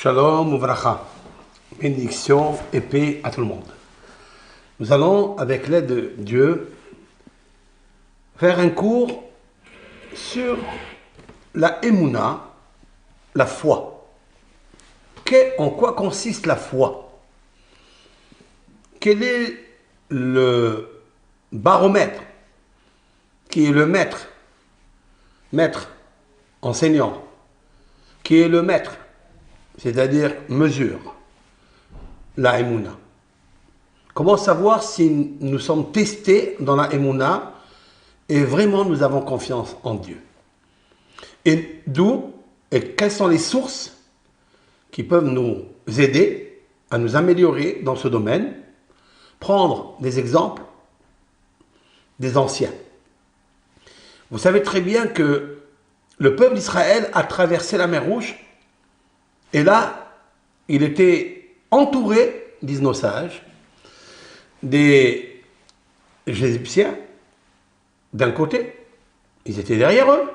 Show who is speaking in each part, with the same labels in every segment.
Speaker 1: Shalom Uvracha, bénédiction et paix à tout le monde. Nous allons, avec l'aide de Dieu, faire un cours sur la Emouna, la foi. En quoi consiste la foi? Quel est le baromètre qui est le maître enseignant, qui est le maître, c'est-à-dire mesure la Emouna. Comment savoir si nous sommes testés dans la Emouna et vraiment nous avons confiance en Dieu? Et d'où et quelles sont les sources qui peuvent nous aider à nous améliorer dans ce domaine? Prendre des exemples des anciens. Vous savez très bien que le peuple d'Israël a traversé la mer Rouge. Et là, il était entouré, disent nos sages, des Égyptiens d'un côté, ils étaient derrière eux,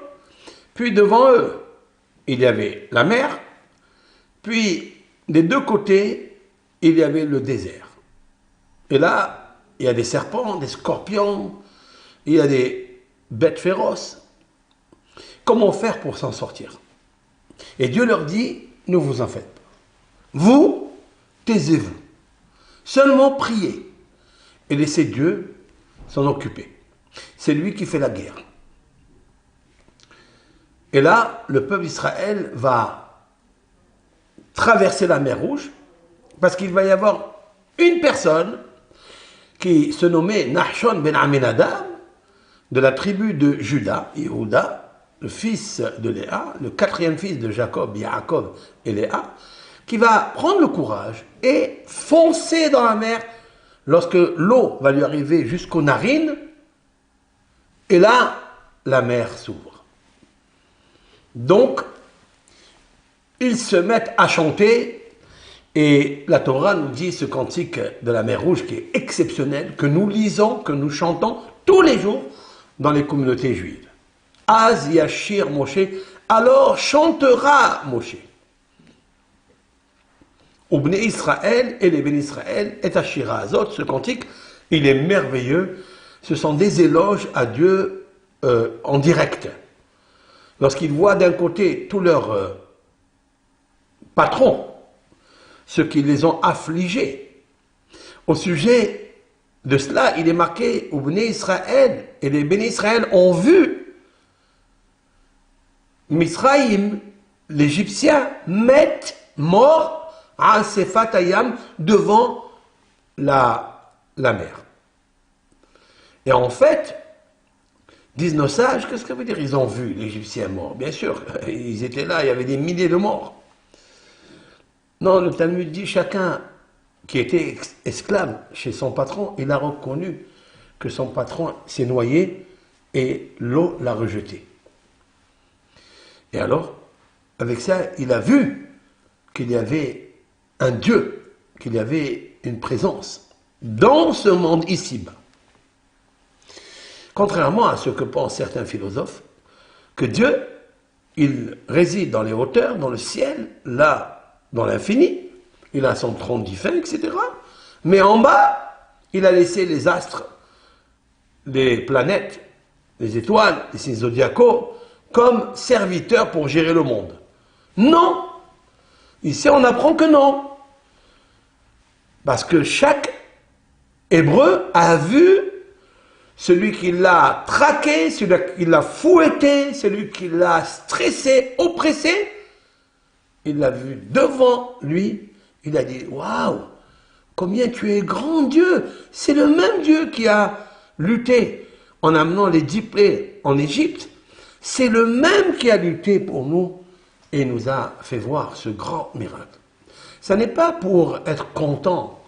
Speaker 1: puis devant eux, il y avait la mer, puis des deux côtés, il y avait le désert. Et là, il y a des serpents, des scorpions, il y a des bêtes féroces. Comment faire pour s'en sortir? Et Dieu leur dit: ne vous en faites pas. Vous, taisez-vous. Seulement priez et laissez Dieu s'en occuper. C'est lui qui fait la guerre. Et là, le peuple d'Israël va traverser la mer Rouge parce qu'il va y avoir une personne qui se nommait Nahshon ben Aminadab de la tribu de Juda, Yehuda, le fils de Léa, le quatrième fils de Jacob, Yaakov et Léa, qui va prendre le courage et foncer dans la mer lorsque l'eau va lui arriver jusqu'aux narines. Et là, la mer s'ouvre. Donc, ils se mettent à chanter et la Torah nous dit ce cantique de la mer Rouge qui est exceptionnel, que nous lisons, que nous chantons tous les jours dans les communautés juives. Az Yashir Moshe, alors chantera Moshe. Au Bnei Israël et les Bnei Israël et Ashira Azot, ce cantique, il est merveilleux. Ce sont des éloges à Dieu en direct. Lorsqu'ils voient d'un côté tous leurs patrons, ceux qui les ont affligés, au sujet de cela, il est marqué au Bnei Israël et les Bnei Israël ont vu Misraïm, l'Égyptien, mettent mort à Sefat Hayam devant la mer. Et en fait, disent nos sages, qu'est-ce que ça veut dire? Ils ont vu l'Égyptien mort. Bien sûr, ils étaient là, il y avait des milliers de morts. Non, le Talmud dit, chacun qui était esclave chez son patron, il a reconnu que son patron s'est noyé et l'eau l'a rejeté. Et alors, avec ça, il a vu qu'il y avait un Dieu, qu'il y avait une présence dans ce monde ici-bas. Contrairement à ce que pensent certains philosophes, que Dieu, il réside dans les hauteurs, dans le ciel, là, dans l'infini, il a son trône divin, etc. Mais en bas, il a laissé les astres, les planètes, les étoiles, les signes zodiacaux, comme serviteurs pour gérer le monde. Non! Ici, on apprend que non. Parce que chaque Hébreu a vu celui qui l'a traqué, celui qui l'a fouetté, celui qui l'a stressé, oppressé. Il l'a vu devant lui. Il a dit: waouh, combien tu es grand Dieu! C'est le même Dieu qui a lutté en amenant les 10 plaies en Égypte. C'est le même qui a lutté pour nous et nous a fait voir ce grand miracle. Ce n'est pas pour être content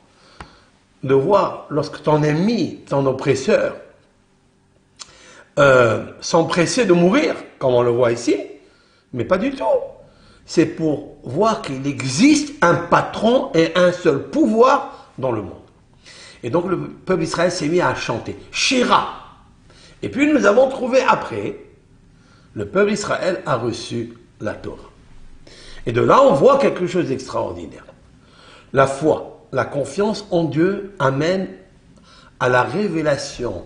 Speaker 1: de voir lorsque ton ennemi, ton oppresseur, s'empressait de mourir, comme on le voit ici, mais pas du tout. C'est pour voir qu'il existe un patron et un seul pouvoir dans le monde. Et donc le peuple d'Israël s'est mis à chanter Shira. Et puis nous avons trouvé après, le peuple d'Israël a reçu la Torah. Et de là, on voit quelque chose d'extraordinaire. La foi, la confiance en Dieu amène à la révélation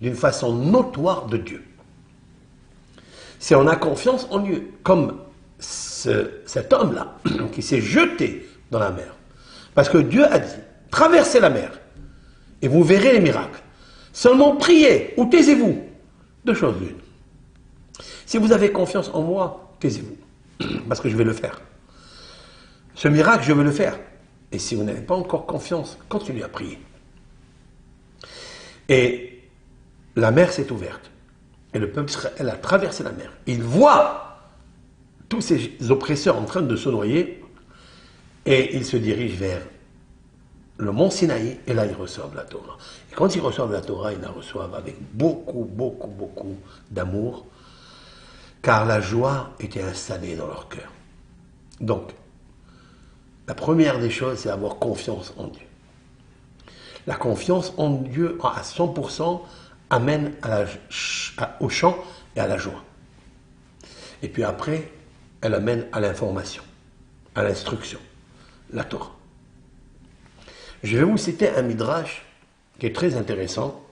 Speaker 1: d'une façon notoire de Dieu. Si on a confiance en Dieu, comme cet homme-là, qui s'est jeté dans la mer, parce que Dieu a dit, traversez la mer, et vous verrez les miracles. Seulement priez, ou taisez-vous. Deux choses l'une. Si vous avez confiance en moi, taisez-vous, parce que je vais le faire. Ce miracle, je vais le faire. Et si vous n'avez pas encore confiance, continuez à prier. Et la mer s'est ouverte. Et le peuple d'Israël a traversé la mer. Il voit tous ces oppresseurs en train de se noyer. Et il se dirige vers le mont Sinaï. Et là, ils reçoivent la Torah. Et quand ils reçoivent la Torah, ils la reçoivent avec beaucoup d'amour. Car la joie était installée dans leur cœur. Donc, la première des choses, c'est avoir confiance en Dieu. La confiance en Dieu à 100% amène au chant et à la joie. Et puis après, elle amène à l'information, à l'instruction, la Torah. Je vais vous citer un midrash qui est très intéressant.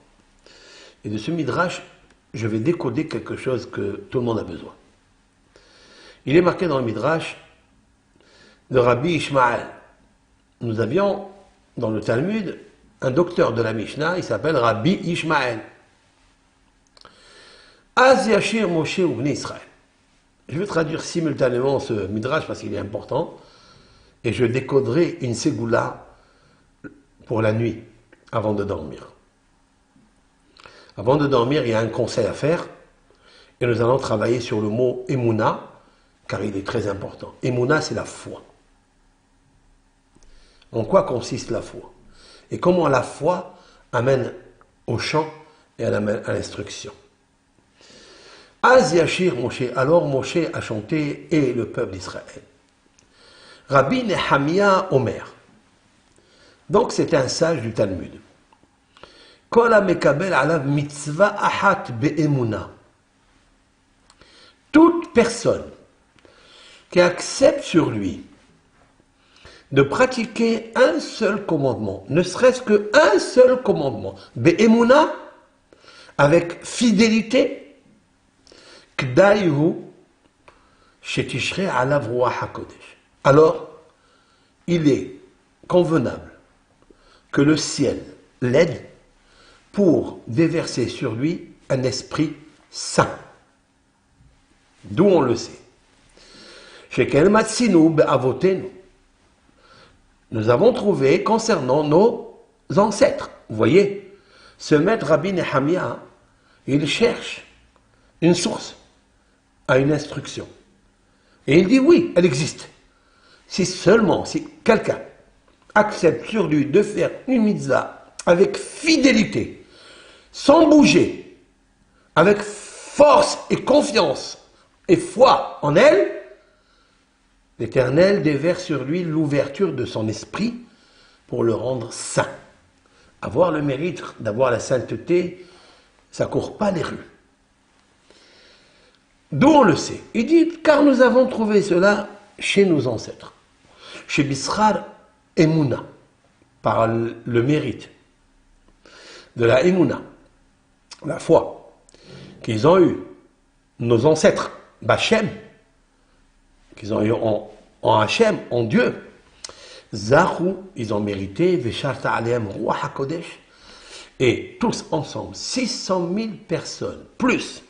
Speaker 1: Et de ce midrash, je vais décoder quelque chose que tout le monde a besoin. Il est marqué dans le midrash de Rabbi Ishmael. Nous avions dans le Talmud un docteur de la Mishnah, il s'appelle Rabbi Ishmael. Az Yashir Moshe Ubnei Israël. Je vais traduire simultanément ce midrash parce qu'il est important et je décoderai une ségoula pour la nuit avant de dormir. Avant de dormir, il y a un conseil à faire et nous allons travailler sur le mot Emouna car il est très important. Emouna, c'est la foi. En quoi consiste la foi? Et comment la foi amène au chant et à l'instruction. Az Yashir Moshe, alors Moshe a chanté et le peuple d'Israël. Rabbi Nehemia Omer. Donc c'est un sage du Talmud. Kol hamekabel alav mitzvah achat be'emuna. Toute personne qui accepte sur lui de pratiquer un seul commandement, ne serait-ce qu'un seul commandement, be'emuna, avec fidélité, k'daïhu, shetishre alav ruach hakodesh. Alors, il est convenable que le ciel l'aide pour déverser sur lui un esprit saint. D'où on le sait. Shekel matzinu be'avotenu. Nous avons trouvé concernant nos ancêtres. Vous voyez, ce maître Rabbi Nehemia, il cherche une source à une instruction. Et il dit oui, elle existe. Si seulement, si quelqu'un accepte sur lui de faire une mitzvah avec fidélité, sans bouger, avec force et confiance et foi en elle, l'Éternel déverse sur lui l'ouverture de son esprit pour le rendre saint. Avoir le mérite d'avoir la sainteté, ça ne court pas les rues. D'où on le sait. Il dit, car nous avons trouvé cela chez nos ancêtres. Chez Bisrar Emouna, par le mérite de la Emouna, la foi qu'ils ont eu, nos ancêtres, Bachem, qu'ils ont eu en Hachem, en Dieu. Zahou, ils ont mérité, Vesharta Aleem Roi HaKodesh, et tous ensemble, 600 000 personnes, plus,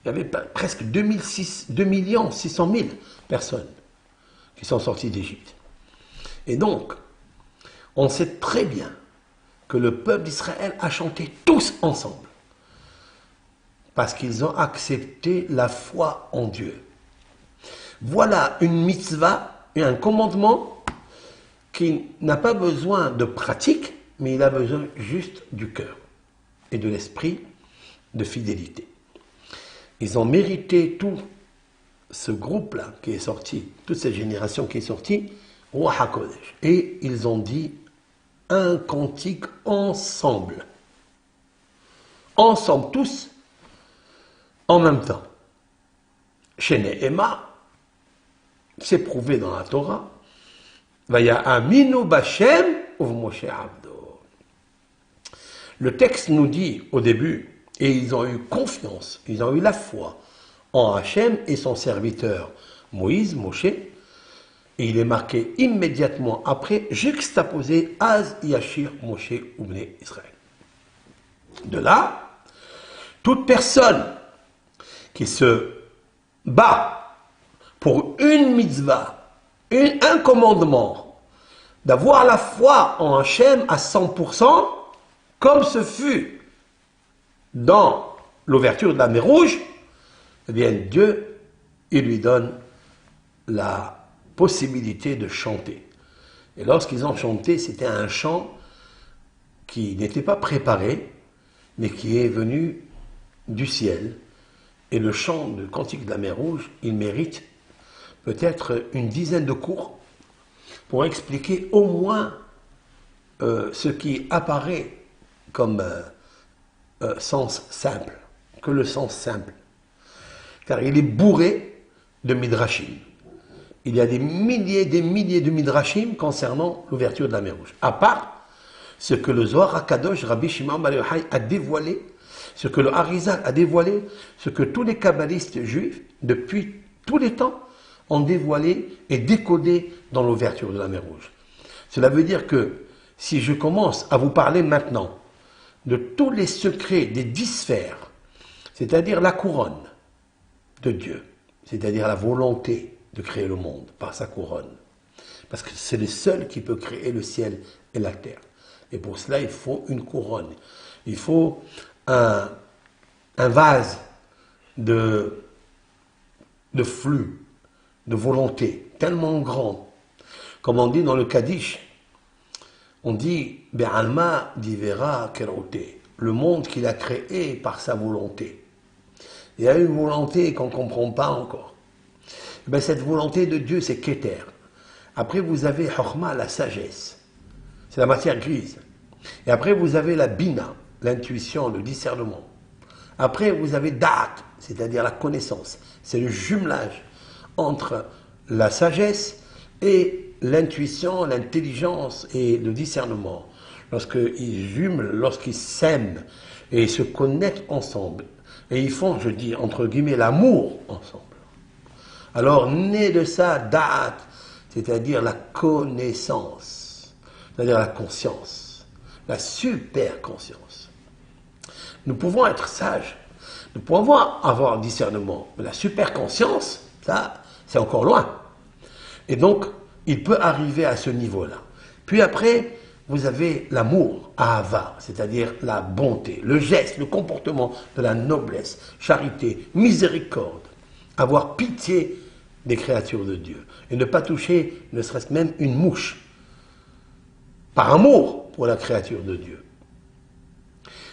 Speaker 1: il y avait presque 2 600 000 personnes qui sont sorties d'Égypte. Et donc, on sait très bien que le peuple d'Israël a chanté tous ensemble, parce qu'ils ont accepté la foi en Dieu. Voilà une mitzvah et un commandement qui n'a pas besoin de pratique, mais il a besoin juste du cœur et de l'esprit de fidélité. Ils ont mérité tout ce groupe-là qui est sorti, toute cette génération qui est sortie, Roi HaKodesh. Et ils ont dit un cantique ensemble. Ensemble, tous, en même temps. Chez Nehema, c'est prouvé dans la Torah. Vaya'aminu b'Hashem u'v'Moshe abdo. Le texte nous dit au début, et ils ont eu confiance, ils ont eu la foi en Hachem et son serviteur Moïse, Moshe, et il est marqué immédiatement après, juxtaposé Az Yashir Moshe Ubnei Israël. De là, toute personne qui se bat pour une mitzvah, un commandement, d'avoir la foi en Hachem à 100%, comme ce fut dans l'ouverture de la mer Rouge, eh bien Dieu, il lui donne la possibilité de chanter. Et lorsqu'ils ont chanté, c'était un chant qui n'était pas préparé, mais qui est venu du ciel. Et le chant de Cantique de la mer Rouge, il mérite peut-être une dizaine de cours pour expliquer au moins ce qui apparaît comme sens simple, que le sens simple. Car il est bourré de midrashim. Il y a des milliers de midrashim concernant l'ouverture de la mer Rouge. À part ce que le Zohar HaKadosh, Rabbi Shimon Bar Yochai, a dévoilé, ce que le Harizal a dévoilé, ce que tous les kabbalistes juifs, depuis tous les temps, ont dévoilé et décodé dans l'ouverture de la mer Rouge. Cela veut dire que si je commence à vous parler maintenant de tous les secrets des 10 sphères, c'est-à-dire la couronne de Dieu, c'est-à-dire la volonté de créer le monde par sa couronne, parce que c'est le seul qui peut créer le ciel et la terre. Et pour cela, il faut une couronne. Il faut un vase de flux, de volonté, tellement grand. Comme on dit dans le Kaddish, on dit « Be'alma divera keroté », le monde qu'il a créé par sa volonté. Il y a une volonté qu'on ne comprend pas encore. Et bien, cette volonté de Dieu, c'est Keter. Après, vous avez Chokhmah, la sagesse. C'est la matière grise. Et après, vous avez la Bina, l'intuition, le discernement. Après, vous avez Da'at, c'est-à-dire la connaissance. C'est le jumelage entre la sagesse et l'intuition, l'intelligence et le discernement. Lorsqu'ils jumelent, lorsqu'ils s'aiment et se connectent ensemble, et ils font, je dis, entre guillemets, l'amour ensemble. Alors, naît de ça, Da'at, c'est-à-dire la connaissance, c'est-à-dire la conscience, la super conscience. Nous pouvons être sages, nous pouvons avoir discernement, mais la super conscience, ça, c'est encore loin. Et donc, il peut arriver à ce niveau-là. Puis après, vous avez l'amour, Ahava, c'est-à-dire la bonté, le geste, le comportement de la noblesse, charité, miséricorde, avoir pitié des créatures de Dieu et ne pas toucher ne serait-ce même une mouche, par amour pour la créature de Dieu.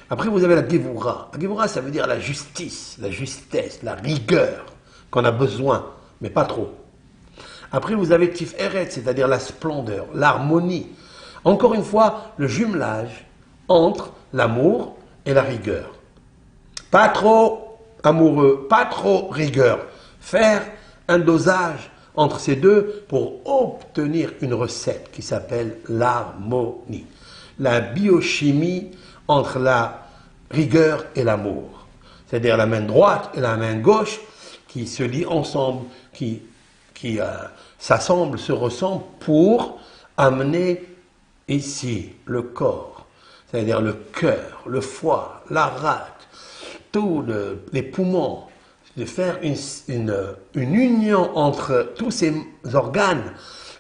Speaker 1: Après, vous avez la Gévoura. La Gévoura, ça veut dire la justice, la justesse, la rigueur qu'on a besoin, mais pas trop. Après, vous avez Tiferet, c'est-à-dire la splendeur, l'harmonie. Encore une fois, le jumelage entre l'amour et la rigueur. Pas trop amoureux, pas trop rigueur. Faire un dosage entre ces deux pour obtenir une recette qui s'appelle l'harmonie. La biochimie entre la rigueur et l'amour. C'est-à-dire la main droite et la main gauche qui se lient ensemble, qui s'assemblent, se ressemblent pour amener ici le corps, c'est-à-dire le cœur, le foie, la rate, tous les poumons, de faire une union entre tous ces organes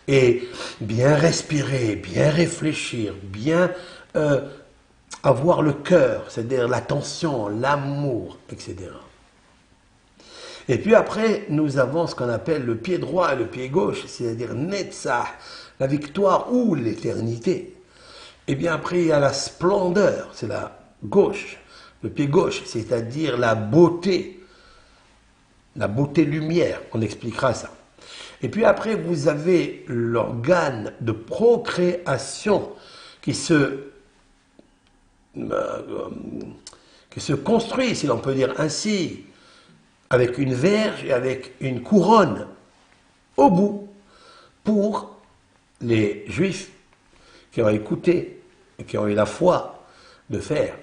Speaker 1: et bien respirer, bien réfléchir, bien avoir le cœur, c'est-à-dire l'attention, l'amour, etc. Et puis après, nous avons ce qu'on appelle le pied droit et le pied gauche, c'est-à-dire Netzach, la victoire ou l'éternité. Et bien après, il y a la splendeur, c'est la gauche, le pied gauche, c'est-à-dire la beauté lumière, on expliquera ça. Et puis après, vous avez l'organe de procréation qui se construit, si l'on peut dire ainsi, avec une verge et avec une couronne. au bout pour les Juifs qui ont écouté et qui ont eu la foi de faire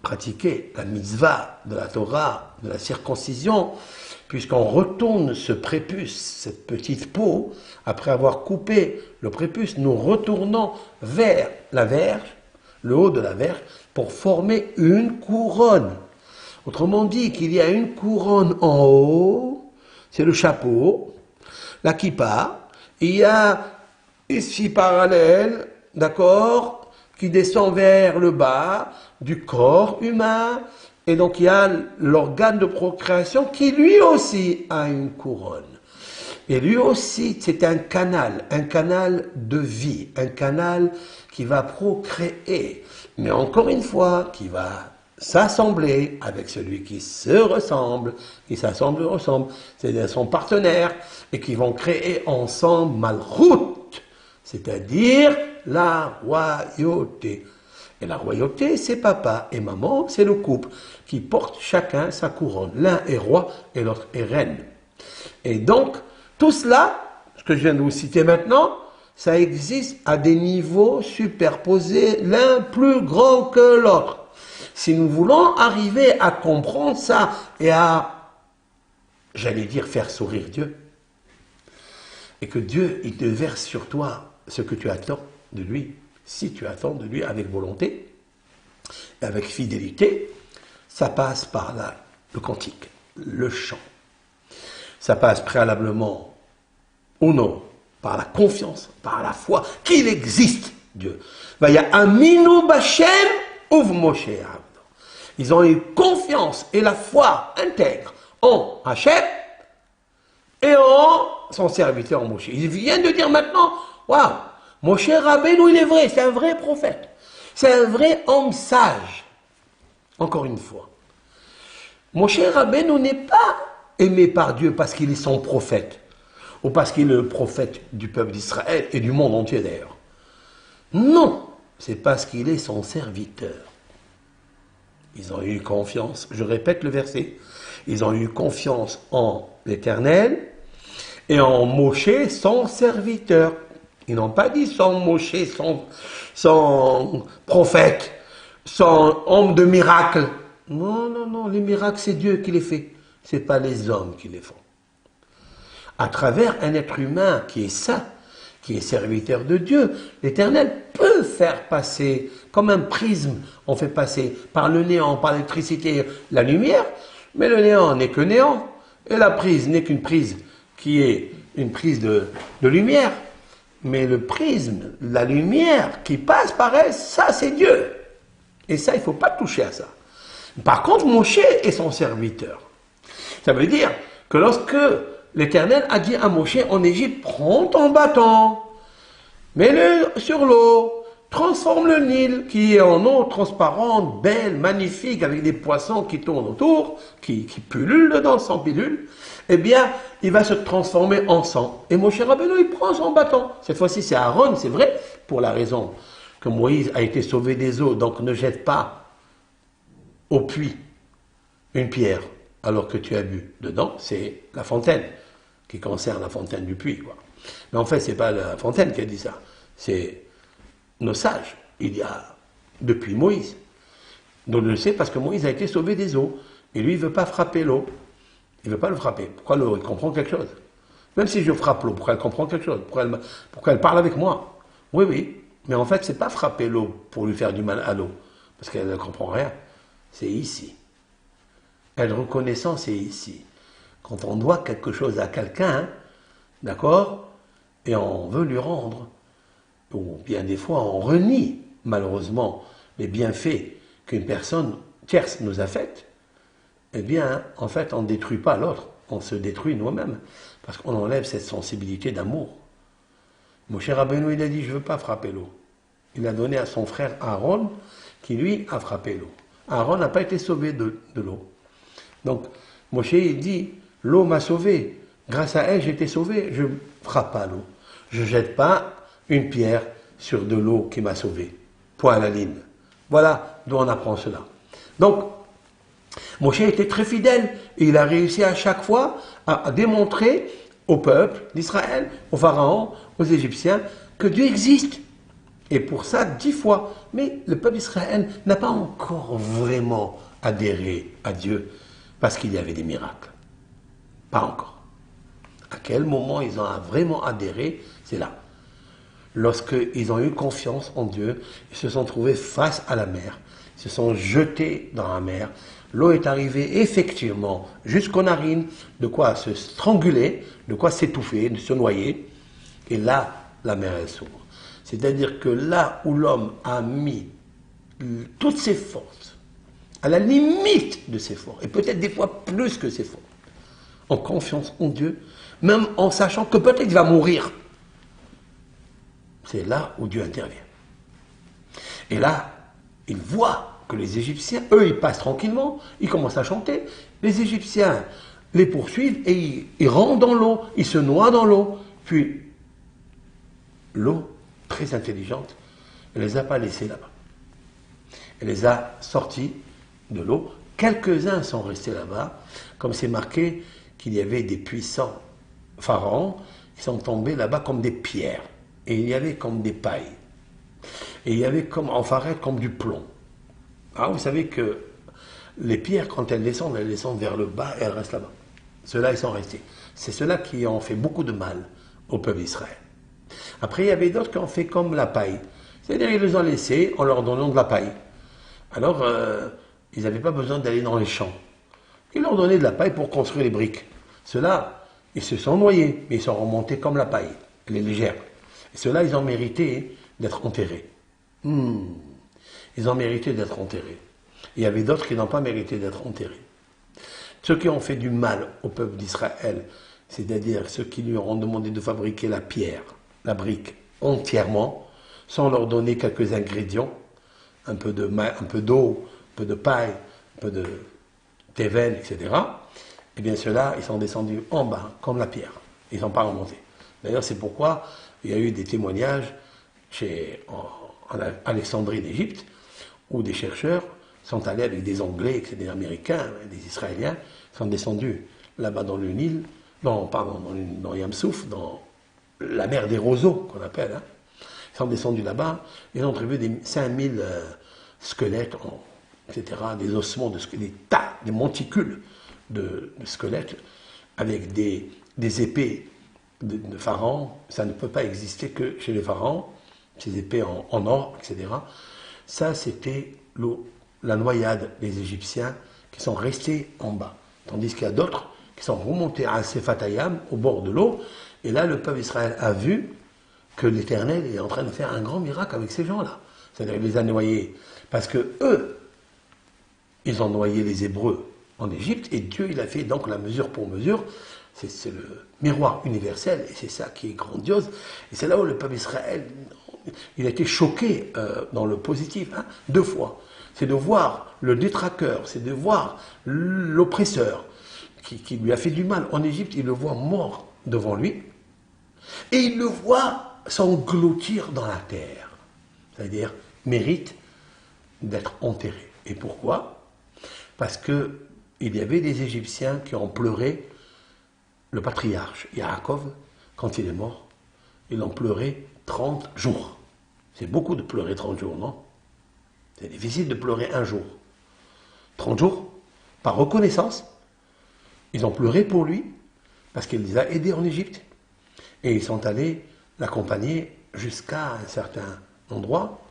Speaker 1: pratiquer la mitzvah de la Torah, de la circoncision, puisqu'on retourne ce prépuce, cette petite peau, après avoir coupé le prépuce, nous retournons vers la verge, le haut de la verge, pour former une couronne. Autrement dit, qu'il y a une couronne en haut, c'est le chapeau, la kippa, il y a ici parallèle, d'accord, qui descend vers le bas du corps humain, et donc il y a l'organe de procréation qui lui aussi a une couronne. Et lui aussi, c'est un canal de vie, un canal qui va procréer, mais encore une fois, qui va s'assembler avec celui qui se ressemble, qui ressemble, c'est son partenaire, et qui vont créer ensemble Malchut, c'est-à-dire la royauté. Et la royauté, c'est papa et maman, c'est le couple qui porte chacun sa couronne. L'un est roi et l'autre est reine. Et donc, tout cela, ce que je viens de vous citer maintenant, ça existe à des niveaux superposés, l'un plus grand que l'autre. Si nous voulons arriver à comprendre ça et à, j'allais dire, faire sourire Dieu, et que Dieu, il te verse sur toi ce que tu attends de lui, si tu attends de lui avec volonté, et avec fidélité, ça passe par là, le cantique, le chant. Ça passe préalablement, ou non, par la confiance, par la foi, qu'il existe, Dieu. Il y a Aminu Bashem Uv Moshe Abdo. Ils ont eu confiance et la foi intègre en Hachem et en son serviteur Moshe. Ils viennent de dire maintenant, waouh, Moshe Rabbeinu, il est vrai, c'est un vrai prophète. C'est un vrai homme sage. Encore une fois. Moshe Rabbeinu n'est pas aimé par Dieu parce qu'il est son prophète, ou parce qu'il est le prophète du peuple d'Israël et du monde entier d'ailleurs. Non, c'est parce qu'il est son serviteur. Ils ont eu confiance, je répète le verset, ils ont eu confiance en l'Éternel et en Moshe, son serviteur. Ils n'ont pas dit son Moshe, son prophète, son homme de miracle. Non, non, non, les miracles, c'est Dieu qui les fait. Ce n'est pas les hommes qui les font. À travers un être humain qui est saint, qui est serviteur de Dieu, l'Éternel peut faire passer, comme un prisme, on fait passer par le néant, par l'électricité, la lumière, mais le néant n'est que néant, et la prise n'est qu'une prise qui est une prise de lumière. Mais le prisme, la lumière qui passe par elle, ça c'est Dieu. Et ça, il ne faut pas toucher à ça. Par contre, Moshe est son serviteur. Ça veut dire que lorsque l'Éternel a dit à Moshe en Égypte, prends ton bâton, mets-le sur l'eau, transforme le Nil, qui est en eau transparente, belle, magnifique, avec des poissons qui tournent autour, qui pullulent dedans, sans pilule, eh bien, il va se transformer en sang. Et Moshe Rabbeinu, il prend son bâton. Cette fois-ci, c'est Aaron, c'est vrai, pour la raison que Moïse a été sauvé des eaux, donc ne jette pas au puits une pierre alors que tu as bu dedans, c'est la fontaine qui concerne la fontaine du puits, quoi. Mais en fait, c'est pas la fontaine qui a dit ça, c'est nos sages, il y a depuis Moïse. Donc on le sait parce que Moïse a été sauvé des eaux, et lui, il ne veut pas frapper l'eau. Il ne veut pas le frapper. Pourquoi l'eau? Il comprend quelque chose. Même si je frappe l'eau, pourquoi elle comprend quelque chose? Pourquoi elle parle avec moi? Oui, oui. Mais en fait, ce n'est pas frapper l'eau pour lui faire du mal à l'eau, parce qu'elle ne comprend rien. C'est ici. Elle reconnaissant, c'est ici. Quand on doit quelque chose à quelqu'un, d'accord, et on veut lui rendre, ou bien des fois on renie, malheureusement, les bienfaits qu'une personne tierce nous a faits, eh bien, en fait, on ne détruit pas l'autre, on se détruit nous-mêmes, parce qu'on enlève cette sensibilité d'amour. Moshe Rabbeinu, il a dit, je ne veux pas frapper l'eau. Il a donné à son frère Aaron, qui lui a frappé l'eau. Aaron n'a pas été sauvé de l'eau. Donc, Moshe, il dit, l'eau m'a sauvé. Grâce à elle, j'ai été sauvé. Je ne frappe pas l'eau. Je ne jette pas une pierre sur de l'eau qui m'a sauvé. Point à la ligne. Voilà d'où on apprend cela. Donc, Moshe était très fidèle et il a réussi à chaque fois à démontrer au peuple d'Israël, au pharaon, aux Égyptiens, que Dieu existe. Et pour ça, 10 fois. Mais le peuple d'Israël n'a pas encore vraiment adhéré à Dieu parce qu'il y avait des miracles. Pas encore. À quel moment ils ont vraiment adhéré? C'est là. Lorsqu'ils ont eu confiance en Dieu, ils se sont trouvés face à la mer, ils se sont jetés dans la mer. L'eau est arrivée effectivement jusqu'aux narines, de quoi se stranguler, de quoi s'étouffer, de se noyer. Et là, la mer elle s'ouvre. C'est-à-dire que là où l'homme a mis toutes ses forces, à la limite de ses forces, et peut-être des fois plus que ses forces, en confiance en Dieu, même en sachant que peut-être il va mourir, c'est là où Dieu intervient. Et là, il voit que les Égyptiens, eux, ils passent tranquillement, ils commencent à chanter. Les Égyptiens les poursuivent et ils rentrent dans l'eau, ils se noient dans l'eau. Puis, l'eau, très intelligente, elle ne les a pas laissés là-bas. Elle les a sortis de l'eau. Quelques-uns sont restés là-bas, comme c'est marqué qu'il y avait des puissants pharaons, ils sont tombés là-bas comme des pierres. Et il y avait comme des pailles. Et il y avait comme en pharaon comme du plomb. Alors vous savez que les pierres, quand elles descendent vers le bas et elles restent là-bas. Ceux-là, ils sont restés. C'est ceux-là qui ont fait beaucoup de mal au peuple d'Israël. Après, il y avait d'autres qui ont fait comme la paille. C'est-à-dire, ils les ont laissés en leur donnant de la paille. Alors, ils n'avaient pas besoin d'aller dans les champs. Ils leur donnaient de la paille pour construire les briques. Ceux-là, ils se sont noyés, mais ils sont remontés comme la paille. Elle est légère. Et ceux-là, ils ont mérité d'être enterrés. Ils ont mérité d'être enterrés. Il y avait d'autres qui n'ont pas mérité d'être enterrés. Ceux qui ont fait du mal au peuple d'Israël, c'est-à-dire ceux qui lui ont demandé de fabriquer la pierre, la brique, entièrement, sans leur donner quelques ingrédients, un peu d'eau, un peu de paille, un peu de thével, etc., eh bien ceux-là, ils sont descendus en bas, comme la pierre. Ils n'ont pas remonté. D'ailleurs, c'est pourquoi il y a eu des témoignages en Alexandrie d'Égypte, où des chercheurs sont allés avec des Anglais, des Américains, des Israéliens, sont descendus là-bas dans le Nil, dans Yamsouf, dans la mer des roseaux, qu'on appelle. Ils sont descendus là-bas, ils ont trouvé des 5000 squelettes, etc., des ossements, des tas, des monticules de squelettes, avec des épées de pharaons. Ça ne peut pas exister que chez les pharaons, ces épées en or, etc. Ça, c'était la noyade des Égyptiens qui sont restés en bas. Tandis qu'il y a d'autres qui sont remontés à Sefatayam, au bord de l'eau. Et là, le peuple d'Israël a vu que l'Éternel est en train de faire un grand miracle avec ces gens-là. C'est-à-dire qu'il les a noyés. Parce que eux, ils ont noyé les Hébreux en Égypte. Et Dieu, il a fait donc la mesure pour mesure. C'est le miroir universel. Et c'est ça qui est grandiose. Et c'est là où le peuple d'Israël, il a été choqué dans le positif, 2 fois. C'est de voir le détraqueur, c'est de voir l'oppresseur qui lui a fait du mal en Égypte, il le voit mort devant lui, et il le voit s'engloutir dans la terre. C'est-à-dire, mérite d'être enterré. Et pourquoi? Parce qu'il y avait des Égyptiens qui ont pleuré le patriarche Yaakov quand il est mort. Ils l'ont pleuré 30 jours. C'est beaucoup de pleurer 30 jours, non? C'est difficile de pleurer un jour. 30 jours, par reconnaissance, ils ont pleuré pour lui, parce qu'il les a aidés en Égypte. Et ils sont allés l'accompagner jusqu'à un certain endroit,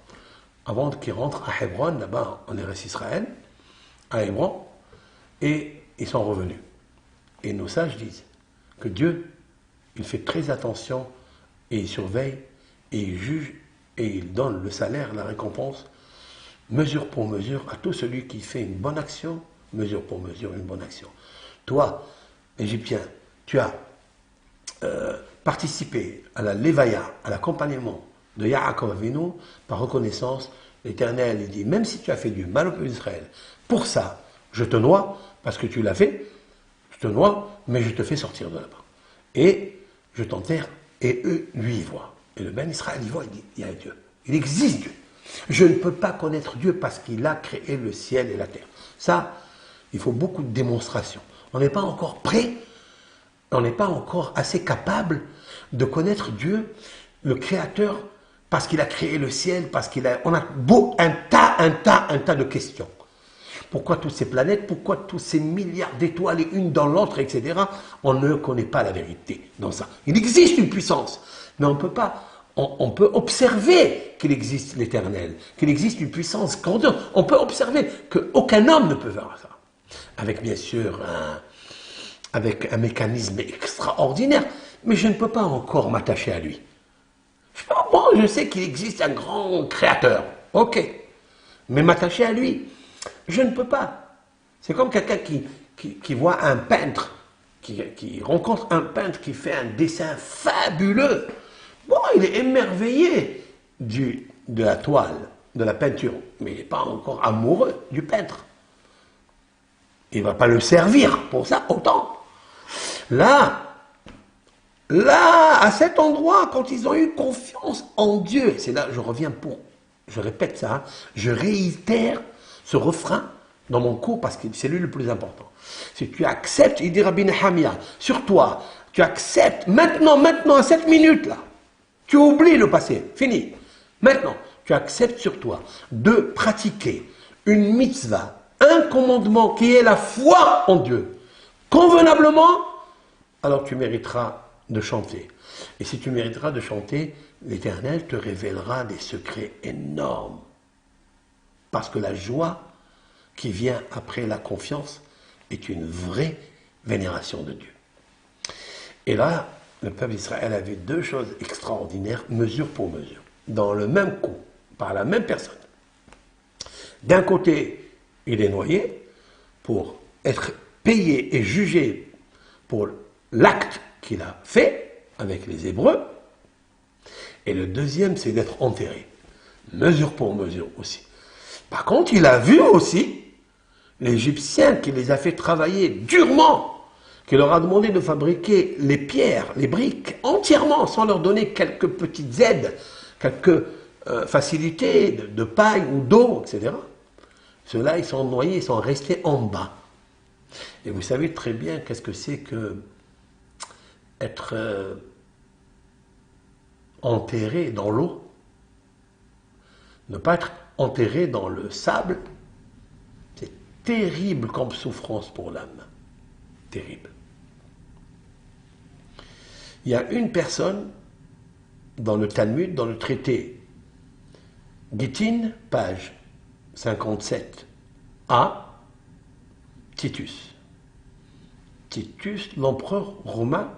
Speaker 1: avant qu'il rentre à Hébron, là-bas en Eretz Israël, à Hébron, et ils sont revenus. Et nos sages disent que Dieu, il fait très attention, et il surveille, et il juge, et il donne le salaire, la récompense, mesure pour mesure, à tout celui qui fait une bonne action, mesure pour mesure, une bonne action. Toi, Égyptien, tu as participé à la Lévaya, à l'accompagnement de Yaakov Avinu, par reconnaissance, l'Éternel, il dit, même si tu as fait du mal au peuple d'Israël, pour ça, je te noie, parce que tu l'as fait, je te noie, mais je te fais sortir de là-bas. Et je t'enterre, et eux, lui, ils voient. Et le Ben Israël, il voit, il dit, il y a un Dieu. Il existe Dieu. Je ne peux pas connaître Dieu parce qu'il a créé le ciel et la terre. Ça, il faut beaucoup de démonstrations. On n'est pas encore prêt on n'est pas encore assez capable de connaître Dieu, le Créateur, parce qu'il a créé le ciel, parce qu'il a... On a beau un tas de questions. Pourquoi toutes ces planètes, pourquoi tous ces milliards d'étoiles, une dans l'autre, etc. On ne connaît pas la vérité dans ça. Il existe une puissance, mais on peut pas... On peut observer qu'il existe l'éternel, qu'il existe une puissance grandiose. On peut observer qu'aucun homme ne peut faire ça. Avec bien sûr avec un mécanisme extraordinaire, mais je ne peux pas encore m'attacher à lui. Moi, je sais qu'il existe un grand créateur, ok, mais m'attacher à lui, je ne peux pas. C'est comme quelqu'un qui voit un peintre, qui rencontre un peintre qui fait un dessin fabuleux. Bon, il est émerveillé de la toile, de la peinture, mais il n'est pas encore amoureux du peintre. Il ne va pas le servir pour ça autant. Là, à cet endroit, quand ils ont eu confiance en Dieu, c'est là, je répète ça, je réitère ce refrain dans mon cours parce que c'est lui le plus important. Si tu acceptes, il dit Rabbi Nehemia, sur toi, tu acceptes maintenant, à cette minute là, tu oublies le passé, fini. Maintenant, tu acceptes sur toi de pratiquer une mitzvah, un commandement qui est la foi en Dieu, convenablement, alors tu mériteras de chanter. Et si tu mériteras de chanter, l'Éternel te révélera des secrets énormes. Parce que la joie qui vient après la confiance est une vraie vénération de Dieu. Et là, le peuple d'Israël avait deux choses extraordinaires, mesure pour mesure, dans le même coup, par la même personne. D'un côté, il est noyé pour être payé et jugé pour l'acte qu'il a fait avec les Hébreux. Et le deuxième, c'est d'être enterré. Mesure pour mesure aussi. Par contre, il a vu aussi l'Égyptien qui les a fait travailler durement, qui leur a demandé de fabriquer les pierres, les briques, entièrement, sans leur donner quelques petites aides, quelques facilités de paille ou d'eau, etc. Ceux-là, ils sont noyés, ils sont restés en bas. Et vous savez très bien qu'est-ce que c'est que être enterré dans l'eau, ne pas être enterré dans le sable, c'est terrible comme souffrance pour l'âme. Terrible. Il y a une personne dans le Talmud, dans le traité Gittin, page 57a, Titus. Titus, l'empereur romain,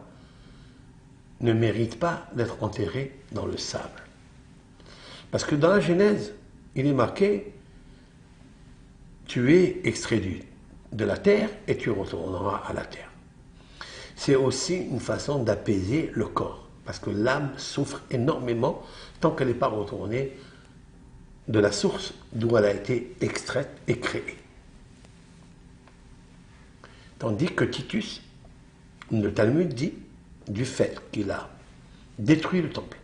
Speaker 1: ne mérite pas d'être enterré dans le sable. Parce que dans la Genèse, il est marqué « Tu es extrait de la terre et tu retourneras à la terre ». C'est aussi une façon d'apaiser le corps, parce que l'âme souffre énormément tant qu'elle n'est pas retournée de la source d'où elle a été extraite et créée. Tandis que Titus, le Talmud dit, du fait qu'il a détruit le temple,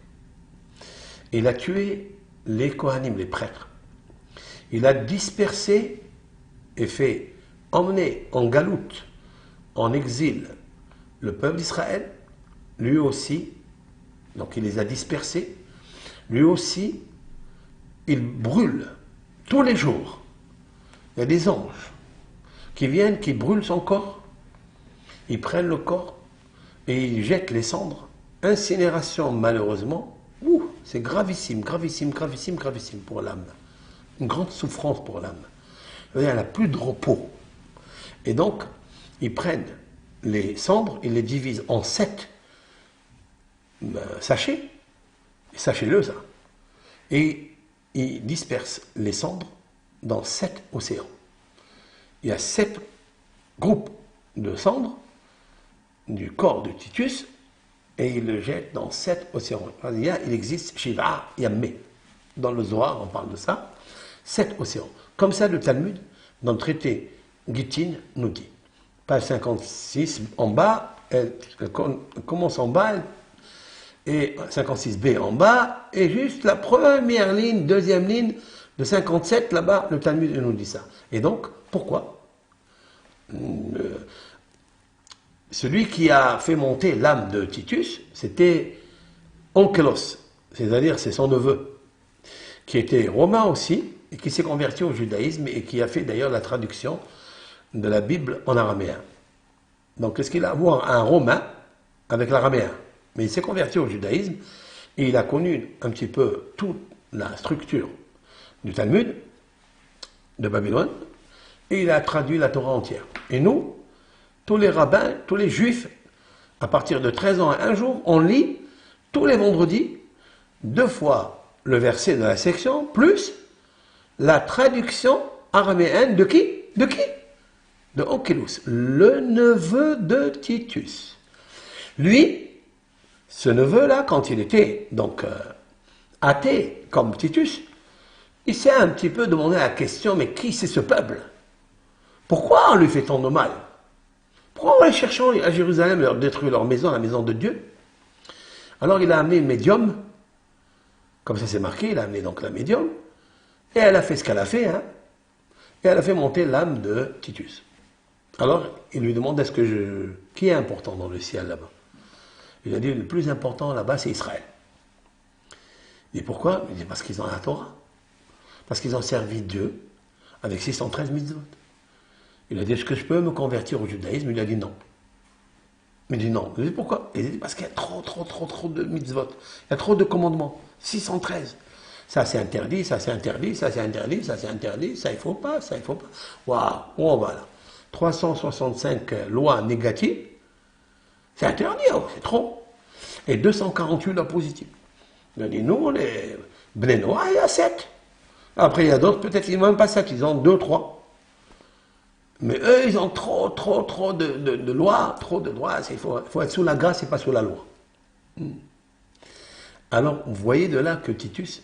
Speaker 1: il a tué les Kohanim, les prêtres, il a dispersé et fait emmener en galoute, en exil, le peuple d'Israël, lui aussi, donc il les a dispersés, lui aussi, il brûle tous les jours. Il y a des anges qui viennent, qui brûlent son corps, ils prennent le corps et ils jettent les cendres. Incinération, malheureusement, c'est gravissime, gravissime, gravissime, gravissime pour l'âme. Une grande souffrance pour l'âme. Elle n'a plus de repos. Et donc, ils prennent les cendres, ils les divisent en 7 sachets, sachez-le ça, et ils dispersent les cendres dans 7 océans. Il y a 7 groupes de cendres du corps de Titus et ils le jettent dans 7 océans. Il existe Shiva Yammé. Dans le Zohar, on parle de ça. 7 océans. Comme ça, le Talmud, dans le traité Gittin, nous dit. Page 56, en bas, elle commence en bas, et 56b en bas, et juste la première ligne, deuxième ligne de 57, là-bas, le Talmud nous dit ça. Et donc, pourquoi celui qui a fait monter l'âme de Titus, c'était Onkelos, c'est-à-dire c'est son neveu, qui était romain aussi, et qui s'est converti au judaïsme, et qui a fait d'ailleurs la traduction de la Bible en araméen. Donc qu'est-ce qu'il a à voir un romain avec l'araméen? Mais il s'est converti au judaïsme, et il a connu un petit peu toute la structure du Talmud de Babylone, et il a traduit la Torah entière. Et nous, tous les rabbins, tous les juifs, à partir de 13 ans et un jour, on lit tous les vendredis, 2 fois le verset de la section, plus la traduction araméenne de qui? De qui? De Onkelos, le neveu de Titus. Lui, ce neveu-là, quand il était donc athée comme Titus, il s'est un petit peu demandé la question, mais qui c'est ce peuple? Pourquoi on lui fait tant de mal? Pourquoi on va les chercher à Jérusalem et leur détruire leur maison, la maison de Dieu? Alors il a amené une médium, comme ça c'est marqué, il a amené donc la médium, et elle a fait ce qu'elle a fait, hein, et elle a fait monter l'âme de Titus. Alors il lui demande qui est important dans le ciel là-bas? Il a dit le plus important là-bas c'est Israël. Il dit pourquoi? Il dit parce qu'ils ont la Torah, parce qu'ils ont servi Dieu avec 613 mitzvot. Il a dit, est-ce que je peux me convertir au judaïsme? Il a dit non. Il dit non. Il dit pourquoi? Il dit parce qu'il y a trop de mitzvot. Il y a trop de commandements. 613. Ça c'est interdit, ça c'est interdit, ça c'est interdit, ça c'est interdit, ça il faut pas, ça il faut pas. Waouh, où on va là? 365 lois négatives, c'est interdit, oh, c'est trop. Et 248 lois positives. Il a dit, nous, les Bnei Noach, il y a 7. Après, il y a d'autres, peut-être ils n'ont même pas 7, ils ont 2, 3. Mais eux, ils ont trop de lois, trop de droits. Il faut être sous la grâce et pas sous la loi. Alors, vous voyez de là que Titus,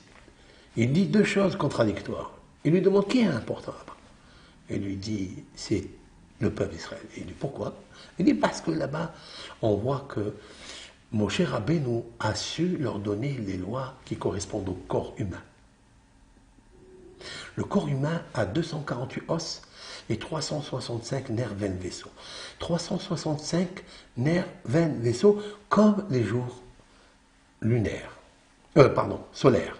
Speaker 1: il dit 2 choses contradictoires. Il lui demande qui est important là-bas. Il lui dit, c'est le peuple d'Israël. Il dit, pourquoi? Il dit, parce que là-bas, on voit que Moshe Rabbeinu a su leur donner les lois qui correspondent au corps humain. Le corps humain a 248 os et 365 nerfs, veines, vaisseaux. 365 nerfs, veines, vaisseaux, comme les jours lunaires. Solaires.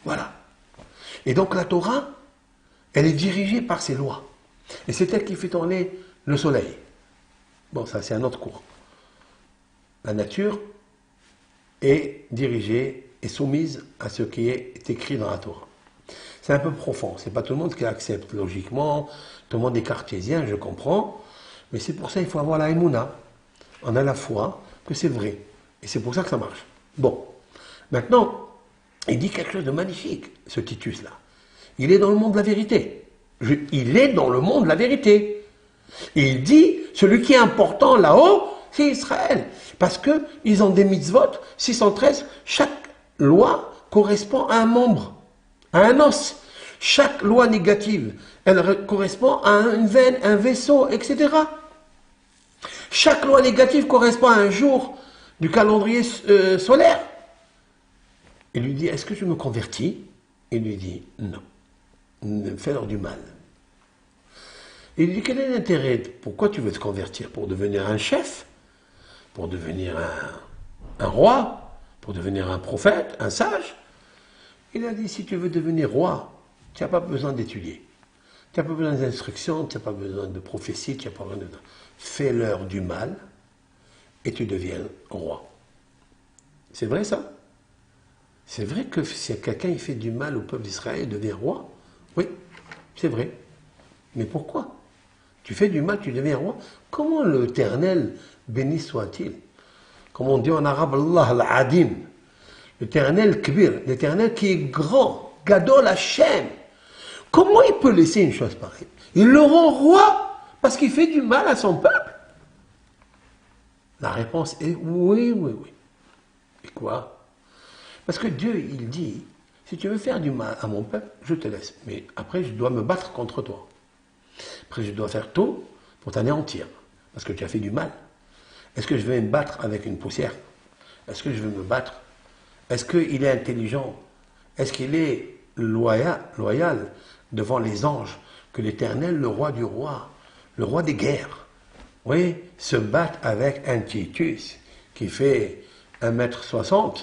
Speaker 1: Voilà. Et donc la Torah, elle est dirigée par ces lois. Et c'est elle qui fait tourner le soleil. Bon, ça c'est un autre cours. La nature est dirigée et soumise à ce qui est écrit dans la Torah. C'est un peu profond, c'est pas tout le monde qui accepte logiquement, tout le monde est cartésien, je comprends, mais c'est pour ça qu'il faut avoir la émouna. On a la foi que c'est vrai, et c'est pour ça que ça marche. Bon, maintenant, il dit quelque chose de magnifique, ce Titus-là. Il est dans le monde de la vérité. Il est dans le monde de la vérité. Et il dit, celui qui est important là-haut, c'est Israël. Parce qu'ils ont des mitzvot, 613, chaque loi correspond à un membre, à un os. Chaque loi négative, elle correspond à une veine, un vaisseau, etc. Chaque loi négative correspond à un jour du calendrier solaire. Il lui dit, est-ce que je me convertis? Il lui dit, non, ne fais leur du mal. Il lui dit, quel est l'intérêt? Pourquoi tu veux te convertir? Pour devenir un chef? Pour devenir un roi? Pour devenir un prophète? Un sage? Il a dit, si tu veux devenir roi, tu n'as pas besoin d'étudier. Tu n'as pas besoin d'instruction, tu n'as pas besoin de prophétie, tu n'as pas besoin de... Fais-leur du mal et tu deviens roi. C'est vrai ça? C'est vrai que si quelqu'un fait du mal au peuple d'Israël, il devient roi? Oui, c'est vrai. Mais pourquoi? Tu fais du mal, tu deviens roi? Comment l'Éternel, béni soit-il, comme on dit en arabe, Allah al-Adim, l'Éternel Kbir, l'Éternel qui est grand, Gadol Hashem, comment il peut laisser une chose pareille? Il le rend roi parce qu'il fait du mal à son peuple? La réponse est oui, oui, oui. Et quoi? Parce que Dieu, il dit, si tu veux faire du mal à mon peuple, je te laisse. Mais après, je dois me battre contre toi. Après, je dois faire tout pour t'anéantir. Parce que tu as fait du mal. Est-ce que je vais me battre avec une poussière? Est-ce que je vais me battre? Est-ce qu'il est intelligent? Est-ce qu'il est loyal devant les anges que l'Éternel, le roi du roi, le roi des guerres, oui, se battre avec un Titus qui fait 1,60 m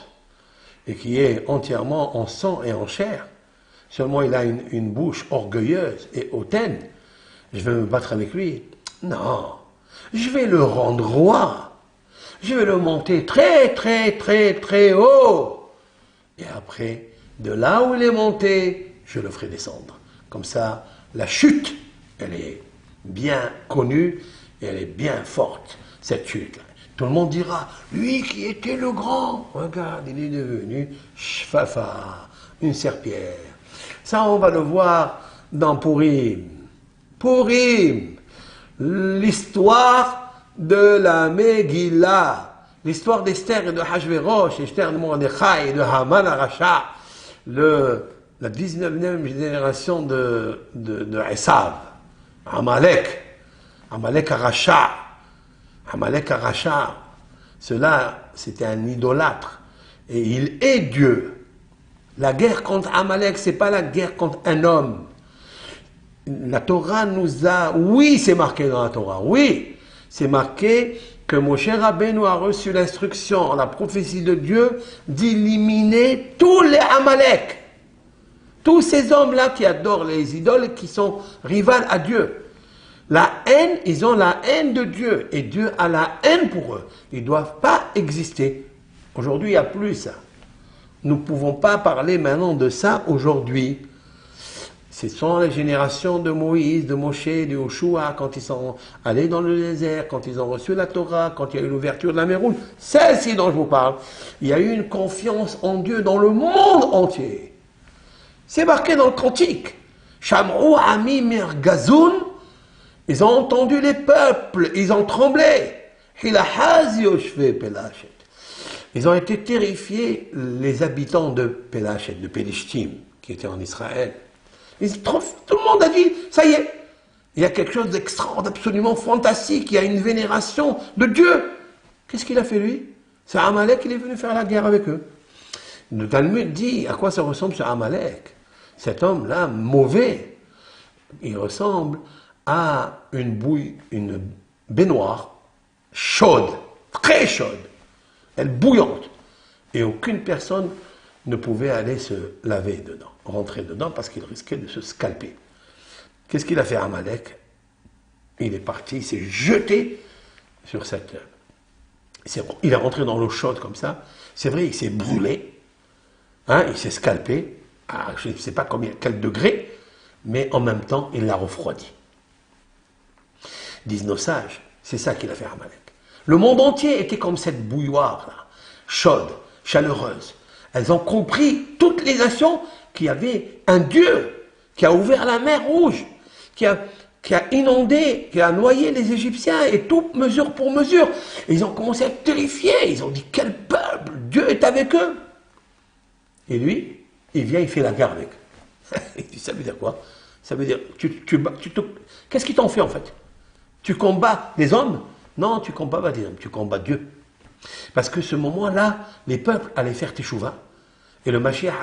Speaker 1: et qui est entièrement en sang et en chair. Seulement il a une bouche orgueilleuse et hautaine. Je vais me battre avec lui. Non, je vais le rendre roi. Je vais le monter très très très très haut. Et après, de là où il est monté, je le ferai descendre. Comme ça, la chute, elle est bien connue et elle est bien forte, cette chute-là. Tout le monde dira, lui qui était le grand, regarde, il est devenu Shfafa, une serpillère. Ça, on va le voir dans Purim. Purim, l'histoire de la Megillah, l'histoire d'Esther et de Hachvérosh, Esther de Mordechai et de Haman Aracha, la 19e génération de Esav, Amalek Aracha, cela c'était un idolâtre et il est Dieu. La guerre contre Amalek, c'est pas la guerre contre un homme. La Torah nous a, oui, c'est marqué dans la Torah, oui, c'est marqué que Moshe Rabbeinu a reçu l'instruction, la prophétie de Dieu, d'éliminer tous les Amalek. Tous ces hommes-là qui adorent les idoles, qui sont rivales à Dieu. La haine, ils ont la haine de Dieu. Et Dieu a la haine pour eux. Ils ne doivent pas exister. Aujourd'hui, il n'y a plus ça. Nous ne pouvons pas parler maintenant de ça aujourd'hui. Ce sont les générations de Moïse, de Moshe, de Yoshua, quand ils sont allés dans le désert, quand ils ont reçu la Torah, quand il y a eu l'ouverture de la mer Rouge. Celle-ci dont je vous parle. Il y a eu une confiance en Dieu dans le monde entier. C'est marqué dans le Cantique. Shamrou ami mergazoun. Ils ont entendu les peuples, ils ont tremblé. Ils ont été terrifiés, les habitants de Pelachet, de Pélishtim, qui étaient en Israël. Tout le monde a dit, ça y est, il y a quelque chose d'extraordinaire, absolument fantastique, il y a une vénération de Dieu. Qu'est-ce qu'il a fait lui? C'est Amalek, il est venu faire la guerre avec eux. Le Talmud dit à quoi ça ressemble ce Amalek. Cet homme-là, mauvais, il ressemble à une baignoire chaude, très chaude, elle bouillante. Et aucune personne ne pouvait aller se laver dedans, rentrer dedans parce qu'il risquait de se scalper. Qu'est-ce qu'il a fait Amalek? Il est parti, il s'est jeté sur cette... Il est rentré dans l'eau chaude comme ça. C'est vrai, il s'est brûlé, hein, il s'est scalpé, à je ne sais pas quel degré, mais en même temps, il l'a refroidi. Disent nos sages, c'est ça qu'il a fait Amalek. Le monde entier était comme cette bouilloire-là, chaude, chaleureuse. Elles ont compris, toutes les nations, qu'il y avait un Dieu qui a ouvert la mer Rouge, qui a inondé, qui a noyé les Égyptiens, et tout mesure pour mesure. Et ils ont commencé à être terrifiés. Ils ont dit, quel peuple, Dieu est avec eux. Et lui, il vient, il fait la guerre avec. Il dit, ça veut dire quoi? Ça veut dire, qu'est-ce qu'ils t'ont fait en fait? Tu combats des hommes? Non, tu combats pas des hommes, tu combats Dieu. Parce que ce moment-là, les peuples allaient faire teshuva, et le Mashiach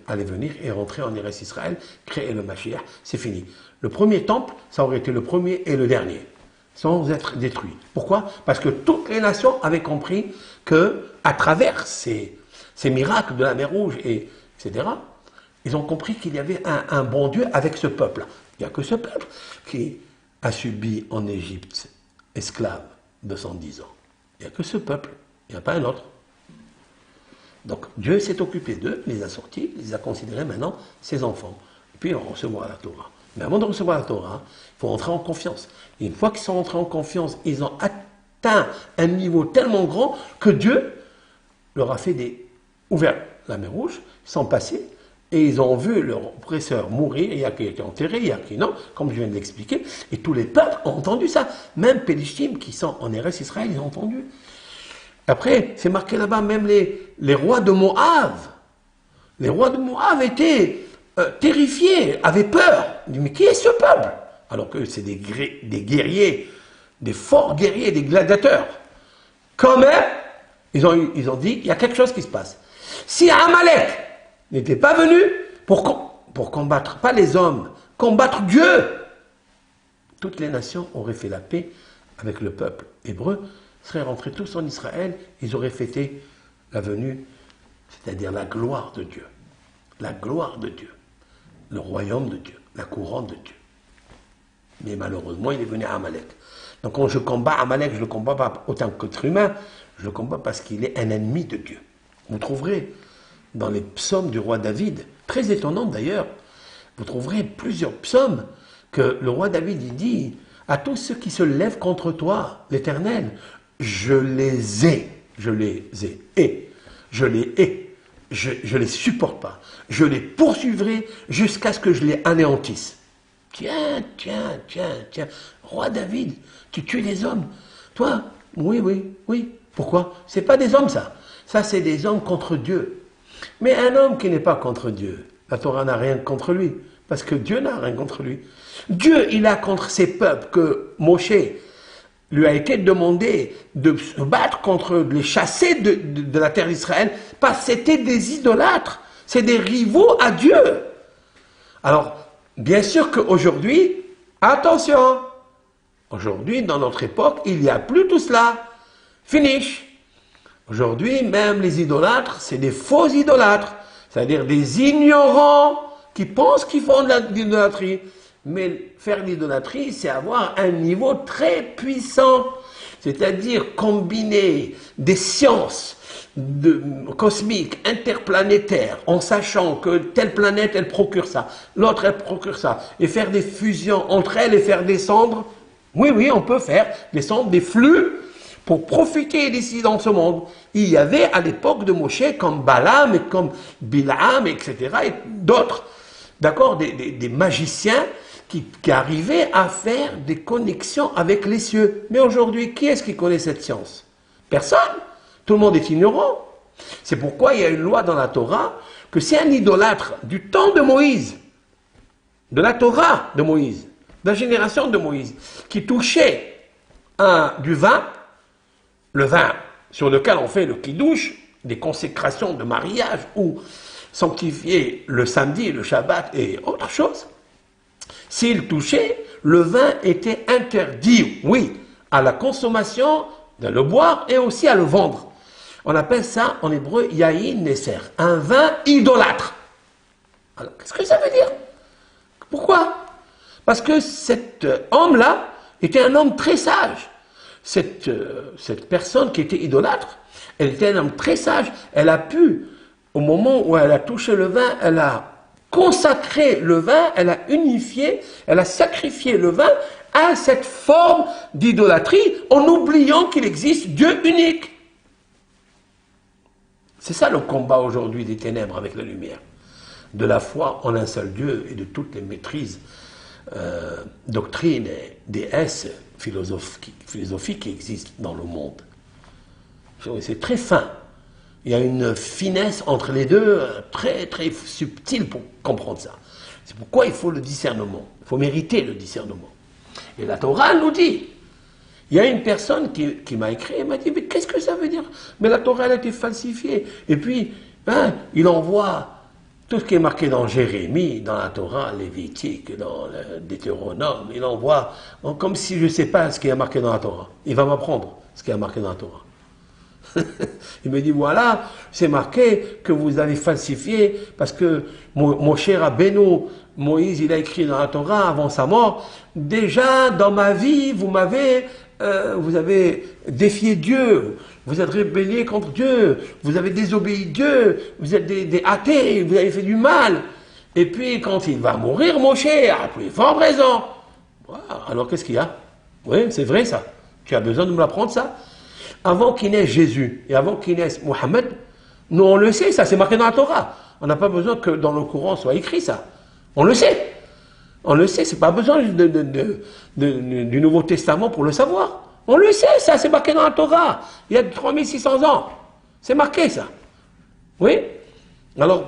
Speaker 1: allait venir et rentrer en Eretz Israël, créer le Mashiach, c'est fini. Le premier temple, ça aurait été le premier et le dernier, sans être détruit. Pourquoi? Parce que toutes les nations avaient compris que, à travers ces miracles de la mer Rouge, etc., ils ont compris qu'il y avait un bon Dieu avec ce peuple-là. Il n'y a que ce peuple qui a subi en Égypte, esclave, 210 ans. Il n'y a que ce peuple, il n'y a pas un autre. Donc Dieu s'est occupé d'eux, les a sortis, les a considérés maintenant ses enfants. Et puis ils vont recevoir la Torah. Mais avant de recevoir la Torah, il faut entrer en confiance. Et une fois qu'ils sont entrés en confiance, ils ont atteint un niveau tellement grand que Dieu leur a fait ouvert la mer Rouge, sans passer, et ils ont vu leur oppresseur mourir. Il y a qui été enterré, il y a qui non, comme je viens de l'expliquer. Et tous les peuples ont entendu ça. Même Pélishtim, qui sont en Eretz Israël, ils ont entendu. Après, c'est marqué là-bas, même les rois de Moab. Les rois de Moab étaient terrifiés, avaient peur. Ils disent, mais qui est ce peuple? Alors que c'est des guerriers, des forts guerriers, des gladiateurs. Quand même, ils ont dit, il y a quelque chose qui se passe. Si Amalek n'était pas venu pour combattre, pas les hommes, combattre Dieu, toutes les nations auraient fait la paix avec le peuple hébreu, seraient rentrés tous en Israël, ils auraient fêté la venue, c'est-à-dire la gloire de Dieu. La gloire de Dieu. Le royaume de Dieu. La couronne de Dieu. Mais malheureusement, il est venu à Amalek. Donc quand je combats Amalek, je ne le combats pas autant qu'être humain, je le combats parce qu'il est un ennemi de Dieu. Vous trouverez dans les psaumes du roi David, très étonnant d'ailleurs, vous trouverez plusieurs psaumes que le roi David il dit à tous ceux qui se lèvent contre toi, l'Éternel, je les hais, je les hais, je les hais, je les supporte pas, je les poursuivrai jusqu'à ce que je les anéantisse. Tiens, roi David, tu tues les hommes. Toi, oui. Pourquoi? C'est pas des hommes ça. Ça c'est des hommes contre Dieu. Mais un homme qui n'est pas contre Dieu, la Torah n'a rien contre lui. Parce que Dieu n'a rien contre lui. Dieu, il a contre ces peuples que Moshe lui a été demandé de se battre contre, de les chasser de la terre d'Israël, parce que c'était des idolâtres. C'est des rivaux à Dieu. Alors, bien sûr qu'aujourd'hui, attention, aujourd'hui, dans notre époque, il n'y a plus tout cela. Finish. Aujourd'hui, même les idolâtres, c'est des faux idolâtres. C'est-à-dire des ignorants qui pensent qu'ils font de l'idolâtrie. Mais faire de l'idolâtrie, c'est avoir un niveau très puissant. C'est-à-dire combiner des sciences cosmiques, interplanétaires, en sachant que telle planète, elle procure ça, l'autre, elle procure ça, et faire des fusions entre elles et faire descendre, oui, on peut faire descendre des flux pour profiter d'ici dans ce monde. Il y avait à l'époque de Moshe, comme Balaam et comme Bilaam, etc., et d'autres, d'accord, des magiciens qui arrivaient à faire des connexions avec les cieux. Mais aujourd'hui, qui est-ce qui connaît cette science? Personne. Tout le monde est ignorant. C'est pourquoi il y a une loi dans la Torah que si un idolâtre du temps de Moïse, de la Torah de Moïse, de la génération de Moïse, qui touchait du vin, le vin sur lequel on fait le kidouche, des consécrations de mariage ou sanctifier le samedi, le Shabbat et autre chose, s'il touchait, le vin était interdit, oui, à la consommation, de le boire et aussi à le vendre. On appelle ça en hébreu yaïn neser, un vin idolâtre. Alors, qu'est-ce que ça veut dire? Pourquoi? Parce que cet homme-là était un homme très sage. Cette personne qui était idolâtre, elle était un homme très sage. Elle a pu, au moment où elle a touché le vin, elle a consacré le vin, elle a unifié, elle a sacrifié le vin à cette forme d'idolâtrie en oubliant qu'il existe Dieu unique. C'est ça le combat aujourd'hui des ténèbres avec la lumière. De la foi en un seul Dieu et de toutes les maîtrises, doctrines et déesses philosophiques qui existent dans le monde. C'est très fin. Il y a une finesse entre les deux très très subtile pour comprendre ça. C'est pourquoi il faut le discernement. Il faut mériter le discernement. Et la Torah nous dit, il y a une personne qui m'a écrit et m'a dit, mais qu'est-ce que ça veut dire? Mais la Torah elle a été falsifiée. Et puis, il envoie tout ce qui est marqué dans Jérémie, dans la Torah lévitique, dans le Deutéronome, il envoie comme si je ne sais pas ce qui est marqué dans la Torah. Il va m'apprendre ce qui est marqué dans la Torah. Il me dit, voilà, c'est marqué que vous avez falsifié parce que mon cher Rabbeinu, Moïse, il a écrit dans la Torah avant sa mort, déjà dans ma vie, vous avez défié Dieu, vous êtes rébellé contre Dieu, vous avez désobéi Dieu, vous êtes des athées, vous avez fait du mal. Et puis quand il va mourir, mon cher, a plus fort raison. Voilà. Alors qu'est-ce qu'il y a? Oui, c'est vrai ça. Tu as besoin de me l'apprendre ça? Avant qu'il naisse Jésus et avant qu'il naisse Mohammed, nous on le sait, ça c'est marqué dans la Torah. On n'a pas besoin que dans le Coran soit écrit ça. On le sait. On le sait, c'est pas besoin du Nouveau Testament pour le savoir. On le sait, ça c'est marqué dans la Torah. Il y a 3600 ans. C'est marqué ça. Oui? Alors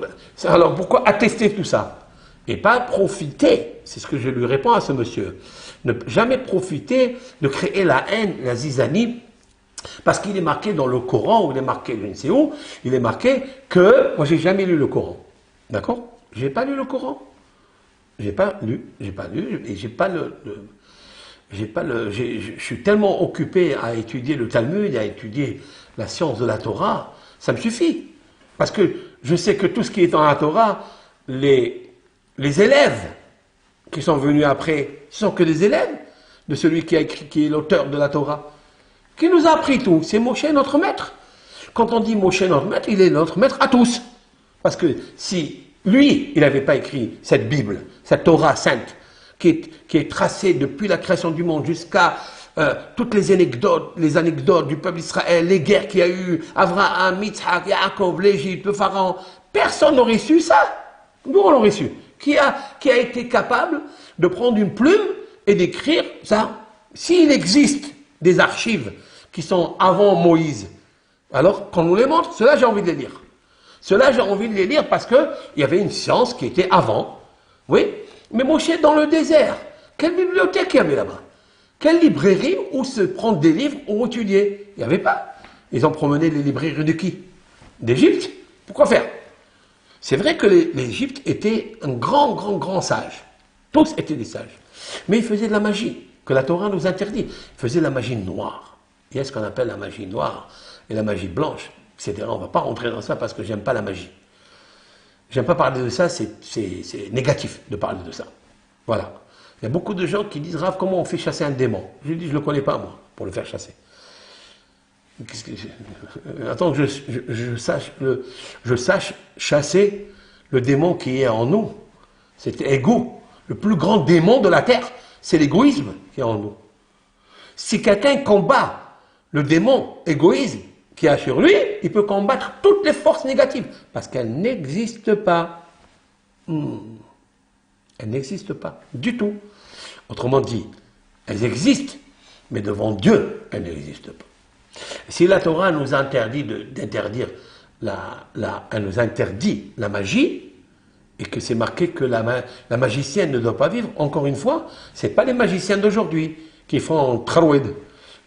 Speaker 1: pourquoi attester tout ça? Et pas profiter, c'est ce que je lui réponds à ce monsieur. Ne jamais profiter de créer la haine, la zizanie, parce qu'il est marqué dans le Coran, ou il est marqué, je ne sais où, il est marqué que, moi j'ai jamais lu le Coran, d'accord? J'ai pas lu le Coran, j'ai pas lu, et j'ai pas je suis tellement occupé à étudier le Talmud, à étudier la science de la Torah, ça me suffit. Parce que je sais que tout ce qui est dans la Torah, les élèves qui sont venus après, ce sont que des élèves de celui qui a écrit, qui est l'auteur de la Torah, qui nous a appris tout. C'est Moshe, notre maître. Quand on dit Moshe, notre maître, il est notre maître à tous. Parce que si lui, il n'avait pas écrit cette Bible, cette Torah sainte, qui est tracée depuis la création du monde jusqu'à toutes les anecdotes du peuple d'Israël, les guerres qu'il y a eu, Abraham, Yitzhak, Yaakov, l'Égypte, le Pharaon, personne n'aurait su ça. Nous, on l'aurait su. Qui a été capable de prendre une plume et d'écrire ça? S'il existe des archives qui sont avant Moïse, alors qu'on nous les montre, ceux-là, j'ai envie de les lire. Ceux-là, j'ai envie de les lire parce qu'il y avait une science qui était avant. Oui, mais Moshe dans le désert, quelle bibliothèque il y avait là-bas? Quelle librairie où se prendre des livres ou étudier? Il n'y avait pas. Ils ont promené les librairies de qui? D'Égypte. Pourquoi faire? C'est vrai que l'Égypte était un grand sage. Tous étaient des sages. Mais ils faisaient de la magie, que la Torah nous interdit. Ils faisaient de la magie noire. Il y a ce qu'on appelle la magie noire et la magie blanche, etc. On ne va pas rentrer dans ça parce que j'aime pas la magie. J'aime pas parler de ça, c'est négatif de parler de ça. Voilà. Il y a beaucoup de gens qui disent, Rav, comment on fait chasser un démon? Je dis, je ne le connais pas, moi, pour le faire chasser. Attends que je sache chasser le démon qui est en nous. C'est égo. Le plus grand démon de la terre, c'est l'égoïsme qui est en nous. Si quelqu'un combat le démon égoïsme qui a sur lui, il peut combattre toutes les forces négatives, parce qu'elles n'existent pas. Elles n'existent pas du tout. Autrement dit, elles existent, mais devant Dieu, elles n'existent pas. Si la Torah nous interdit d'interdire elle nous interdit la magie, et que c'est marqué que la magicienne ne doit pas vivre, encore une fois, ce n'est pas les magiciens d'aujourd'hui qui font traroued,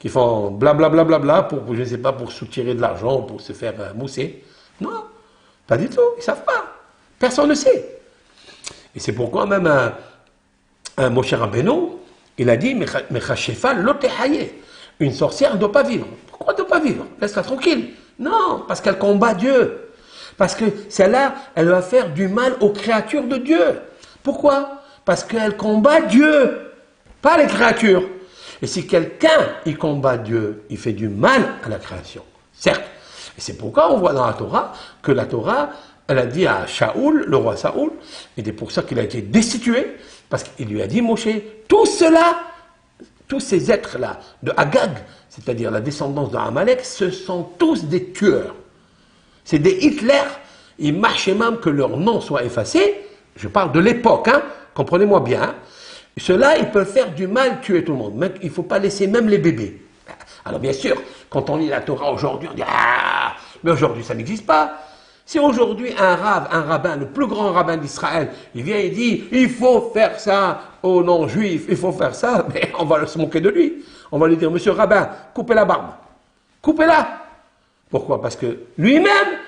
Speaker 1: qui font blablabla pour, je ne sais pas, pour soutirer de l'argent, pour se faire mousser. Non, pas du tout, ils ne savent pas. Personne ne sait. Et c'est pourquoi même un Moshe Rabbeinu, il a dit, Mechashefa lotehaye. Une sorcière ne doit pas vivre. Pourquoi elle ne doit pas vivre? Laisse-la tranquille. Non, parce qu'elle combat Dieu. Parce que celle-là, elle va faire du mal aux créatures de Dieu. Pourquoi? Parce qu'elle combat Dieu, pas les créatures. Et si quelqu'un, il combat Dieu, il fait du mal à la création. Certes. Et c'est pourquoi on voit dans la Torah que la Torah, elle a dit à Shaoul, le roi Saoul, et c'est pour ça qu'il a été destitué, parce qu'il lui a dit, Moshe, tout cela, tous ces êtres-là, de Agag, c'est-à-dire la descendance de Amalek, ce sont tous des tueurs. C'est des Hitler, il marchait même que leur nom soit effacé, je parle de l'époque, hein, comprenez-moi bien, hein. Ceux-là, ils peuvent faire du mal, tuer tout le monde, mais il ne faut pas laisser même les bébés. Alors bien sûr, quand on lit la Torah aujourd'hui, on dit « Ah, mais aujourd'hui ça n'existe pas ». Si aujourd'hui un rabbin, le plus grand rabbin d'Israël, il vient et dit « Il faut faire ça aux non-juifs, il faut faire ça », mais on va se moquer de lui. On va lui dire « Monsieur rabbin, coupez la barbe, coupez-la ». Pourquoi? Parce que lui-même,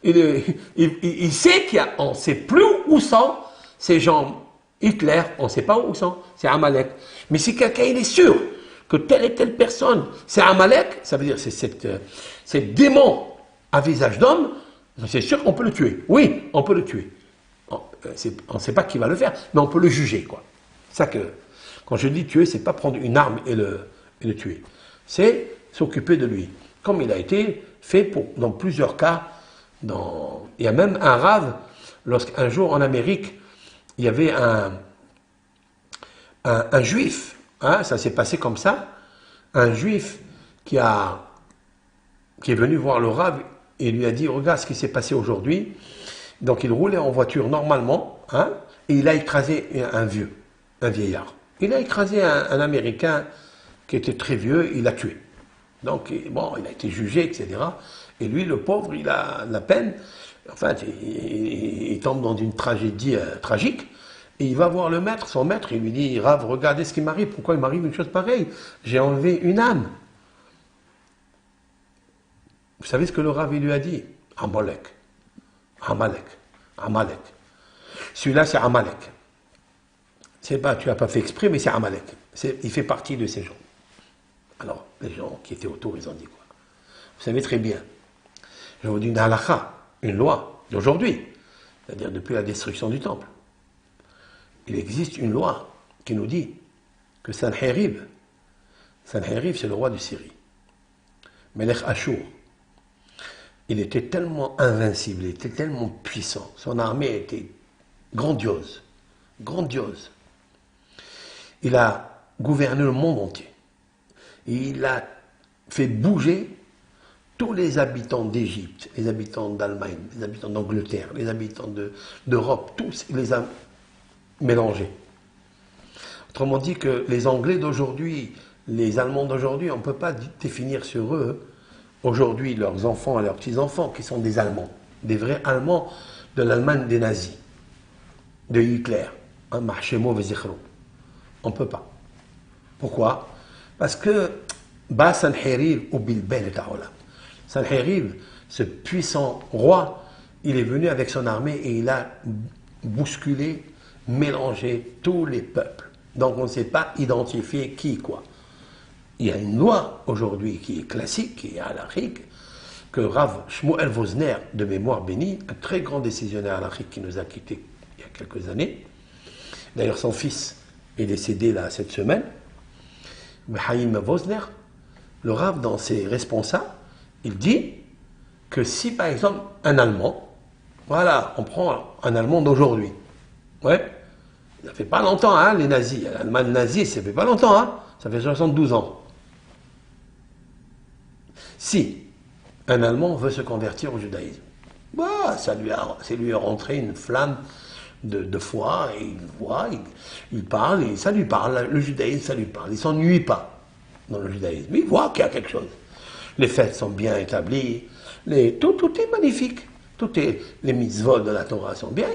Speaker 1: il sait qu'on ne sait plus où sont ces gens. Hitler, on ne sait pas où sont, c'est Amalek. Mais si quelqu'un il est sûr que telle et telle personne, c'est Amalek, ça veut dire c'est cette démon à visage d'homme, c'est sûr qu'on peut le tuer. Oui, on peut le tuer. On ne sait pas qui va le faire, mais on peut le juger, quoi. Ça que, quand je dis tuer, c'est pas prendre une arme et le tuer. C'est s'occuper de lui. Comme il a été fait dans plusieurs cas. Il y a même un rave, lorsqu'un jour en Amérique, il y avait un juif, hein, ça s'est passé comme ça, un juif qui est venu voir le rave et lui a dit, regarde ce qui s'est passé aujourd'hui. Donc il roulait en voiture normalement, hein, et il a écrasé un vieillard. Il a écrasé un Américain qui était très vieux, il l'a tué. Donc bon, il a été jugé, etc. Et lui, le pauvre, il a la peine. Enfin, il tombe dans une tragédie tragique, et il va voir le maître, son maître, il lui dit, Rav, regardez ce qui m'arrive, pourquoi il m'arrive une chose pareille? J'ai enlevé une âme. Vous savez ce que le Rav, il lui a dit? Amalek. Amalek. Amalek. Celui-là, c'est Amalek. C'est pas, tu l'as pas fait exprès, mais c'est Amalek. Il fait partie de ces gens. Alors, les gens qui étaient autour, ils ont dit quoi? Vous savez très bien. Je vous dis une halakha, une loi d'aujourd'hui, c'est-à-dire depuis la destruction du temple. Il existe une loi qui nous dit que Sanherib, c'est le roi de Syrie. Melech Ashur, il était tellement invincible, il était tellement puissant, son armée était grandiose, grandiose. Il a gouverné le monde entier. Il a fait bouger tous les habitants d'Égypte, les habitants d'Allemagne, les habitants d'Angleterre, les habitants d'Europe, tous, il les a mélangés. Autrement dit que les Anglais d'aujourd'hui, les Allemands d'aujourd'hui, on ne peut pas définir sur eux, aujourd'hui, leurs enfants et leurs petits-enfants, qui sont des Allemands, des vrais Allemands de l'Allemagne des nazis, de Hitler, hein, Mahshemo Vezichro. On ne peut pas. Pourquoi? Parce que Ba Sanherib ou Bilbel Taola. Sanherib, ce puissant roi, il est venu avec son armée et il a bousculé, mélangé tous les peuples. Donc on ne sait pas identifier qui quoi. Il y a une loi aujourd'hui qui est classique, qui est halachique, que Rav Shmuel Vosner, de mémoire bénie, un très grand décisionnaire halachique qui nous a quittés il y a quelques années. D'ailleurs son fils est décédé là cette semaine. Chaim Vosner, le Rav dans ses responsables, il dit que si par exemple un Allemand, voilà, on prend un Allemand d'aujourd'hui, ouais, ça fait pas longtemps, hein, les nazis, l'Allemagne nazie, ça fait pas longtemps, hein, ça fait 72 ans. Si un Allemand veut se convertir au judaïsme, bah, ça lui a rentré une flamme de foi, et il voit, il parle, et ça lui parle, le judaïsme, ça lui parle, il ne s'ennuie pas dans le judaïsme, il voit qu'il y a quelque chose. Les fêtes sont bien établies, tout est magnifique, les mitzvot de la Torah sont bien,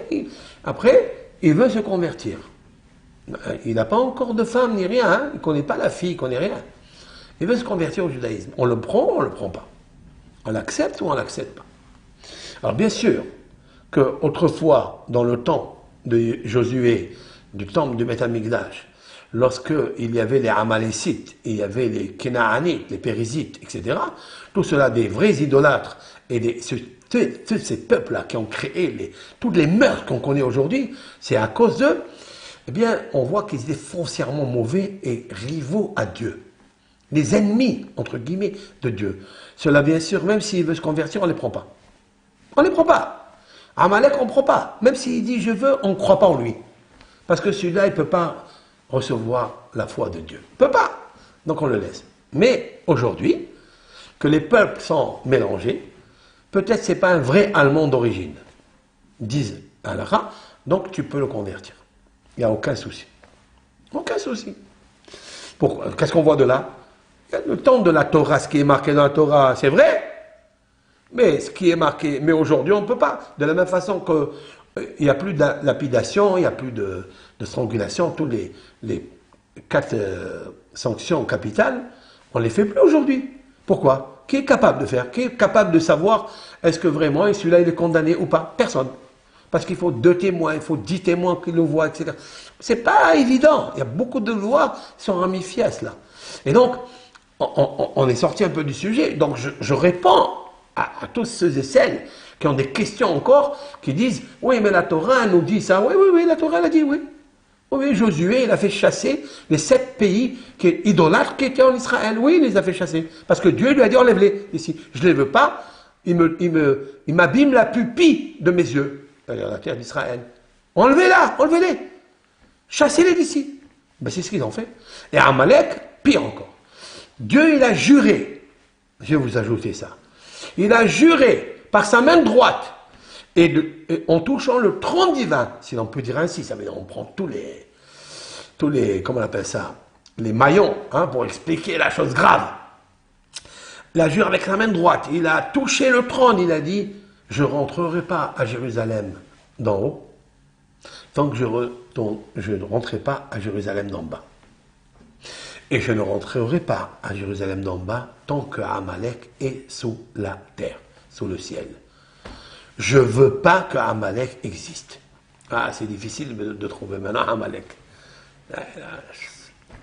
Speaker 1: après, il veut se convertir. Il n'a pas encore de femme ni rien, hein, il ne connaît pas la fille, il ne connaît rien. Il veut se convertir au judaïsme. On le prend ou on ne le prend pas? On l'accepte ou on ne l'accepte pas? Alors bien sûr qu'autrefois, dans le temps de Josué, du temple du Beth Amikdash, lorsqu'il y avait les Amalécites, il y avait les Kénaanites, les Périzites, etc., tout cela des vrais idolâtres et tous ces peuples-là qui ont créé toutes les meurtres qu'on connaît aujourd'hui, c'est à cause d'eux, eh bien, on voit qu'ils étaient foncièrement mauvais et rivaux à Dieu. Les ennemis, entre guillemets, de Dieu. Cela, bien sûr, même s'il veut se convertir, on ne les prend pas. On ne les prend pas. Amalek, on ne prend pas. Même s'il dit je veux, on ne croit pas en lui. Parce que celui-là, il ne peut pas recevoir la foi de Dieu. Il ne peut pas. Donc on le laisse. Mais aujourd'hui, que les peuples sont mélangés, peut-être ce n'est pas un vrai Allemand d'origine. Disent Allah, donc tu peux le convertir. Il n'y a aucun souci. Aucun souci. Pourquoi? Qu'est-ce qu'on voit de là? Le temps de la Torah, ce qui est marqué dans la Torah, c'est vrai. Mais ce qui est marqué, mais aujourd'hui on ne peut pas. De la même façon qu'il n'y a plus de lapidation, il n'y a plus de strangulation, tous les 4 sanctions capitales, on ne les fait plus aujourd'hui. Pourquoi? Qui est capable de faire? Qui est capable de savoir est-ce que vraiment celui-là il est condamné ou pas? Personne. Parce qu'il faut 2 témoins, il faut 10 témoins qui le voient, etc. C'est pas évident. Il y a beaucoup de lois qui sont ramifiées à cela. Et donc, on est sorti un peu du sujet. Donc, je réponds à tous ceux et celles qui ont des questions encore, qui disent « Oui, mais la Torah nous dit ça. » Oui, la Torah l'a dit, oui. Oui, Josué, il a fait chasser les 7 pays idolâtres qui étaient en Israël. Oui, il les a fait chasser. Parce que Dieu lui a dit « Enlève-les ici. Je ne les veux pas. Il m'abîme la pupille de mes yeux. » C'est-à-dire la terre d'Israël. Enlevez-la, enlevez-les. Chassez-les d'ici. Ben, c'est ce qu'ils ont fait. Et Amalek, pire encore. Dieu, il a juré, je vais vous ajouter ça, il a juré par sa main droite, et en touchant le trône divin, si l'on peut dire ainsi, ça veut dire on prend tous les, comment on appelle ça, les maillons, hein, pour expliquer la chose grave. Il a juré avec sa main droite, il a touché le trône, il a dit, je ne rentrerai pas à Jérusalem d'en haut, tant que je ne rentrerai pas à Jérusalem d'en bas. Et je ne rentrerai pas à Jérusalem d'en bas tant que Amalek est sous la terre, sous le ciel. Je ne veux pas que Amalek existe. Ah, c'est difficile de trouver maintenant Amalek.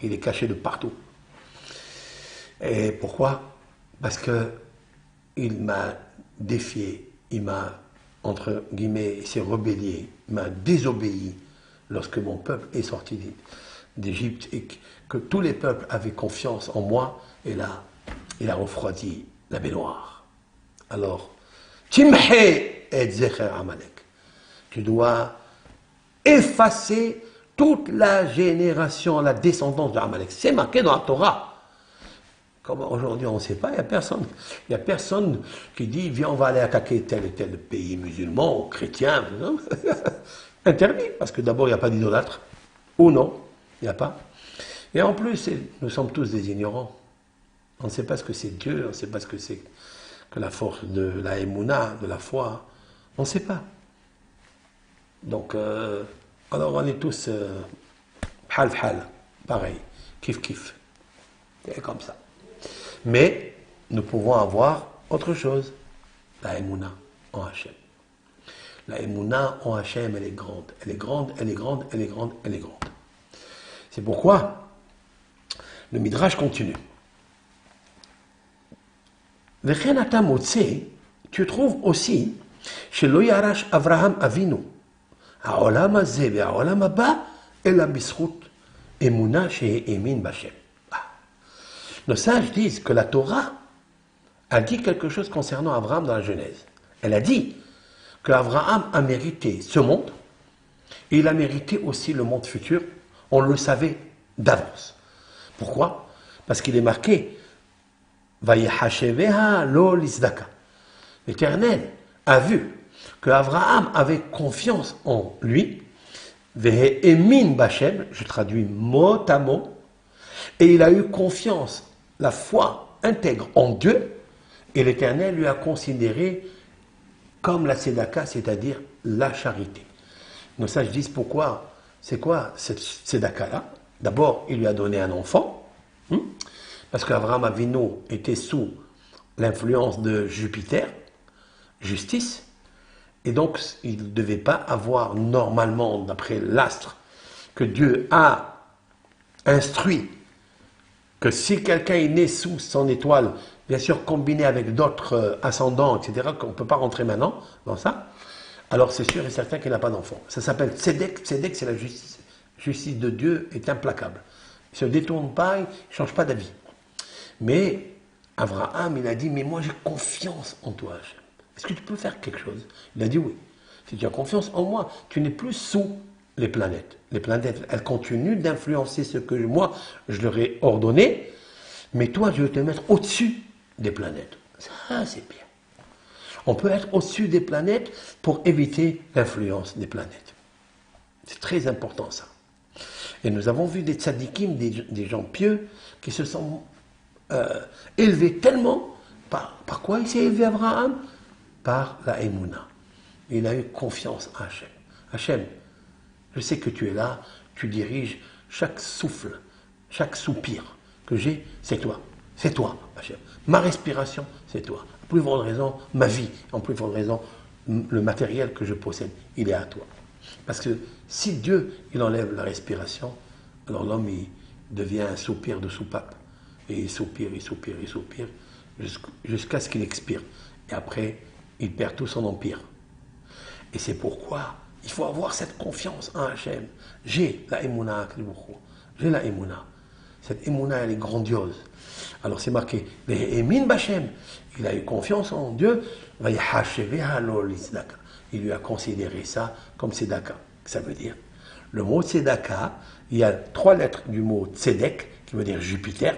Speaker 1: Il est caché de partout. Et pourquoi? Parce que il m'a défié, il m'a, entre guillemets, s'est rebellé, m'a désobéi lorsque mon peuple est sorti d'Égypte et que tous les peuples avaient confiance en moi, et là, il a refroidi la baignoire. Alors, Timhe et Zecher Amalek, tu dois effacer toute la génération, la descendance de Amalek. C'est marqué dans la Torah. Comme aujourd'hui, on ne sait pas, il n'y a personne qui dit, viens, on va aller attaquer tel et tel pays musulman ou chrétien. Interdit, parce que d'abord, il n'y a pas d'idolâtre. Ou non, il n'y a pas. Et en plus, nous sommes tous des ignorants. On ne sait pas ce que c'est Dieu, on ne sait pas ce que c'est que la force de la émouna, de la foi. On ne sait pas. Donc, alors on est tous hal, pareil, kif. C'est comme ça. Mais nous pouvons avoir autre chose, la émouna en Hachem. La émouna en Hachem, elle est grande. Elle est grande, elle est grande, elle est grande, elle est grande. C'est pourquoi le Midrash continue. Tu trouves aussi chez Loyarash Avraham Avinu, Ha'olam hazeh ve'ha'olam haba, ela bischut emuna she'emin b'Hashem. Nos sages disent que la Torah a dit quelque chose concernant Abraham dans la Genèse. Elle a dit qu'Abraham a mérité ce monde et il a mérité aussi le monde futur. On le savait d'avance. Pourquoi? Parce qu'il est marqué Vayehasheveha lo lizdaka. L'Éternel a vu qu'Abraham avait confiance en lui. Vehe'emin b'Hashem, je traduis mot à mot, et il a eu confiance, la foi intègre en Dieu, et l'Éternel lui a considéré comme la tzedaka, c'est-à-dire la charité. Nos sages disent pourquoi, c'est quoi cette tzedaka-là? D'abord, il lui a donné un enfant, parce qu'Abraham Avinu était sous l'influence de Jupiter, justice, et donc il ne devait pas avoir normalement, d'après l'astre, que Dieu a instruit, que si quelqu'un est né sous son étoile, bien sûr combiné avec d'autres ascendants, etc., qu'on ne peut pas rentrer maintenant dans ça, alors c'est sûr et certain qu'il n'a pas d'enfant. Ça s'appelle Tzedek. Tzedek, c'est la justice. La justice de Dieu est implacable. Il ne se détourne pas, il ne change pas d'avis. Mais Abraham, il a dit, mais moi j'ai confiance en toi, Hachem. Est-ce que tu peux faire quelque chose? Il a dit oui. Si tu as confiance en moi, tu n'es plus sous les planètes. Les planètes, elles continuent d'influencer ce que moi, je leur ai ordonné, mais toi, je vais te mettre au-dessus des planètes. Ça, c'est bien. On peut être au-dessus des planètes pour éviter l'influence des planètes. C'est très important, ça. Et nous avons vu des tzadikim, des gens pieux, qui se sont élevés tellement. Par quoi il s'est élevé, Abraham? Par la émouna. Il a eu confiance en Hachem. Hachem, je sais que tu es là, tu diriges chaque souffle, chaque soupir que j'ai, c'est toi. C'est toi, Hachem. Ma respiration, c'est toi. En plus grande raison, ma vie, en plus grande raison, le matériel que je possède, il est à toi. Parce que si Dieu, il enlève la respiration, alors l'homme, il devient un soupir de soupape. Et il soupire, jusqu'à ce qu'il expire. Et après, il perd tout son empire. Et c'est pourquoi il faut avoir cette confiance en Hachem. J'ai la émouna, j'ai la émouna. Cette émouna, elle est grandiose. Alors c'est marqué, Emin Bachem, il a eu confiance en Dieu, il lui a considéré ça comme tzedaka. Ça veut dire, le mot tzedaka, il y a 3 lettres du mot tzedek, qui veut dire Jupiter,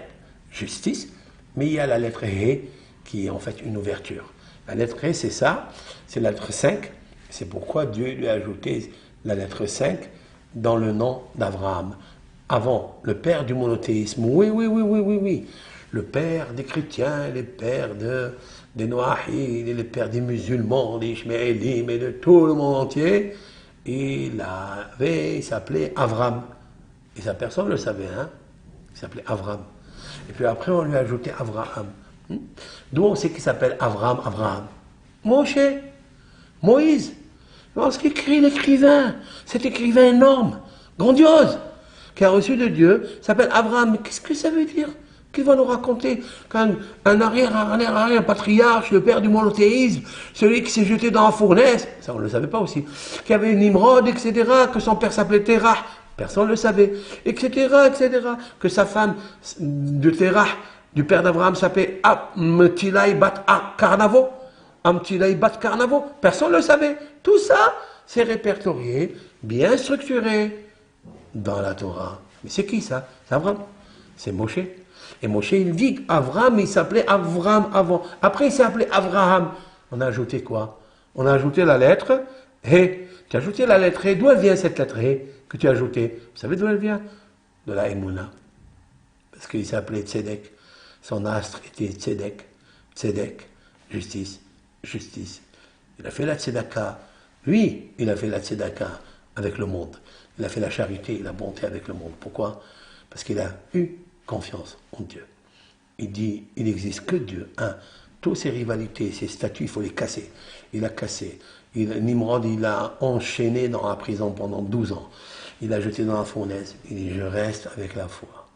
Speaker 1: justice, mais il y a la lettre He, qui est en fait une ouverture. La lettre He, c'est ça, c'est la lettre 5, c'est pourquoi Dieu lui a ajouté la lettre 5 dans le nom d'Abraham. Avant, le père du monothéisme, oui. Le père des chrétiens, les pères des Noahides, les pères des musulmans, des Ishmaélim et de tout le monde entier, il s'appelait Avram. Et ça, personne ne le savait, hein? Il s'appelait Avram. Et puis après, on lui a ajouté Avraham. D'où on sait qu'il s'appelle Avraham. Moshe, Moïse. Lorsqu'écrit l'écrivain, cet écrivain énorme, grandiose, qui a reçu de Dieu, s'appelle Abraham. Mais qu'est-ce que ça veut dire? Qu'il va nous raconter qu'un arrière patriarche, le père du monothéisme, celui qui s'est jeté dans la fournaise, ça on ne le savait pas aussi, qui avait une Nimrod, etc., que son père s'appelait Terah, personne ne le savait, etc., que sa femme de Terah, du père d'Abraham, s'appelait Amtilai Bat Karnavo, personne ne le savait. Tout ça, c'est répertorié, bien structuré dans la Torah. Mais c'est qui ça? C'est Abraham, c'est Moshe. Et Moshe, il dit Avram, il s'appelait Avram avant. Après, il s'est appelé Avraham. On a ajouté quoi? On a ajouté la lettre He. Tu as ajouté la lettre He. D'où elle vient cette lettre He que tu as ajoutée? Vous savez d'où elle vient? De la Emouna. Parce qu'il s'appelait Tzedek. Son astre était Tzedek. Tzedek, justice, justice. Il a fait la Tzedaka. Lui, il a fait la Tzedaka avec le monde. Il a fait la charité et la bonté avec le monde. Pourquoi? Parce qu'il a eu confiance en Dieu. Il dit, il n'existe que Dieu. Toutes ces rivalités, ces statuts, il faut les casser. Il a cassé. Nimrod, il a enchaîné dans la prison pendant 12 ans. Il a jeté dans la fournaise. Il dit, je reste avec la foi.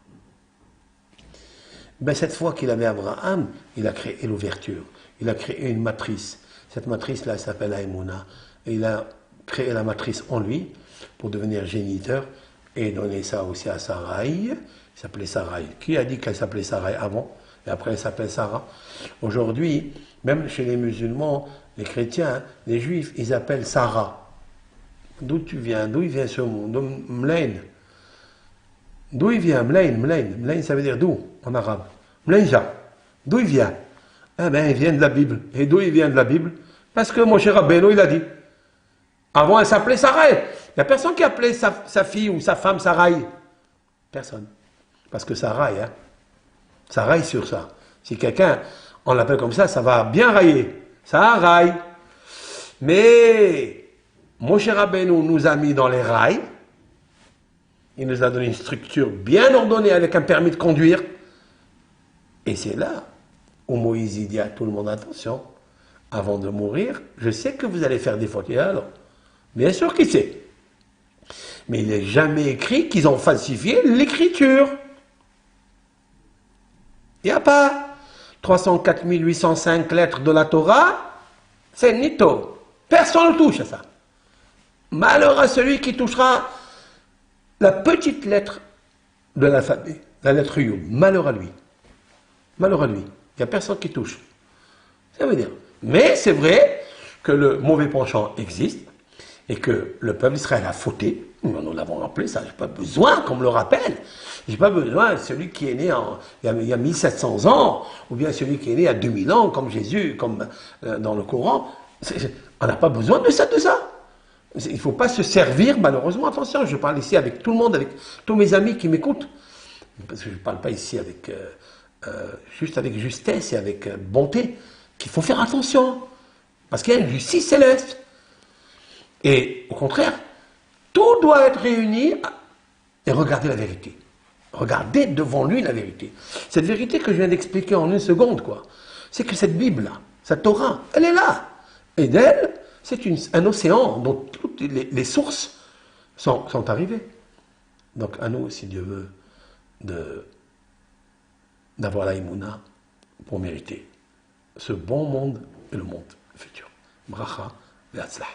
Speaker 1: Ben, cette fois qu'il avait Abraham, il a créé l'ouverture. Il a créé une matrice. Cette matrice-là s'appelle la Emouna. Et il a créé la matrice en lui pour devenir géniteur et donner ça aussi à Sarai. Il s'appelait Sarai. Qui a dit qu'elle s'appelait Sarai avant? Et après elle s'appelle Sarah. Aujourd'hui, même chez les musulmans, les chrétiens, les juifs, ils appellent Sarah. D'où tu viens? D'où il vient ce mot? Mlain. D'où il vient? Mlain. Mlain, ça veut dire d'où en arabe? Mlainja. D'où il vient? Eh bien, il vient de la Bible. Et d'où il vient de la Bible? Parce que Moshe Rabbeinu, il a dit. Avant, elle s'appelait Sarai. Il n'y a personne qui appelait sa fille ou sa femme Sarai. Personne. Parce que ça raille, hein. Ça raille sur ça. Si quelqu'un, on l'appelle comme ça va bien railler. Ça raille. Mais Moshe Rabbeinu nous a mis dans les rails. Il nous a donné une structure bien ordonnée avec un permis de conduire. Et c'est là où Moïse dit à tout le monde, attention, avant de mourir, je sais que vous allez faire des fautes. Et alors, bien sûr qu'il sait. Mais il n'est jamais écrit qu'ils ont falsifié l'écriture. Il n'y a pas 304 805 lettres de la Torah, c'est Nito. Personne ne touche à ça. Malheur à celui qui touchera la petite lettre de l'alphabet, la lettre Yud. Malheur à lui. Malheur à lui. Il n'y a personne qui touche. Ça veut dire. Mais c'est vrai que le mauvais penchant existe et que le peuple d'Israël a fauté. Nous l'avons rappelé, ça, je n'ai pas besoin qu'on me le rappelle. Je n'ai pas besoin de celui qui est né il y a 1700 ans, ou bien celui qui est né il y a 2000 ans, comme Jésus, comme dans le Coran. On n'a pas besoin de ça. Il ne faut pas se servir, malheureusement, attention, je parle ici avec tout le monde, avec tous mes amis qui m'écoutent. Parce que je ne parle pas ici avec, juste avec justesse et avec bonté, qu'il faut faire attention. Parce qu'il y a une justice céleste. Et au contraire, tout doit être réuni et regarder la vérité. Regardez devant lui la vérité. Cette vérité que je viens d'expliquer en une seconde, quoi, c'est que cette Bible-là, cette Torah, elle est là. Et d'elle, c'est un océan dont toutes les sources sont arrivées. Donc à nous, si Dieu veut, d'avoir la Emouna pour mériter ce bon monde et le monde futur. Bracha ve'atzlah.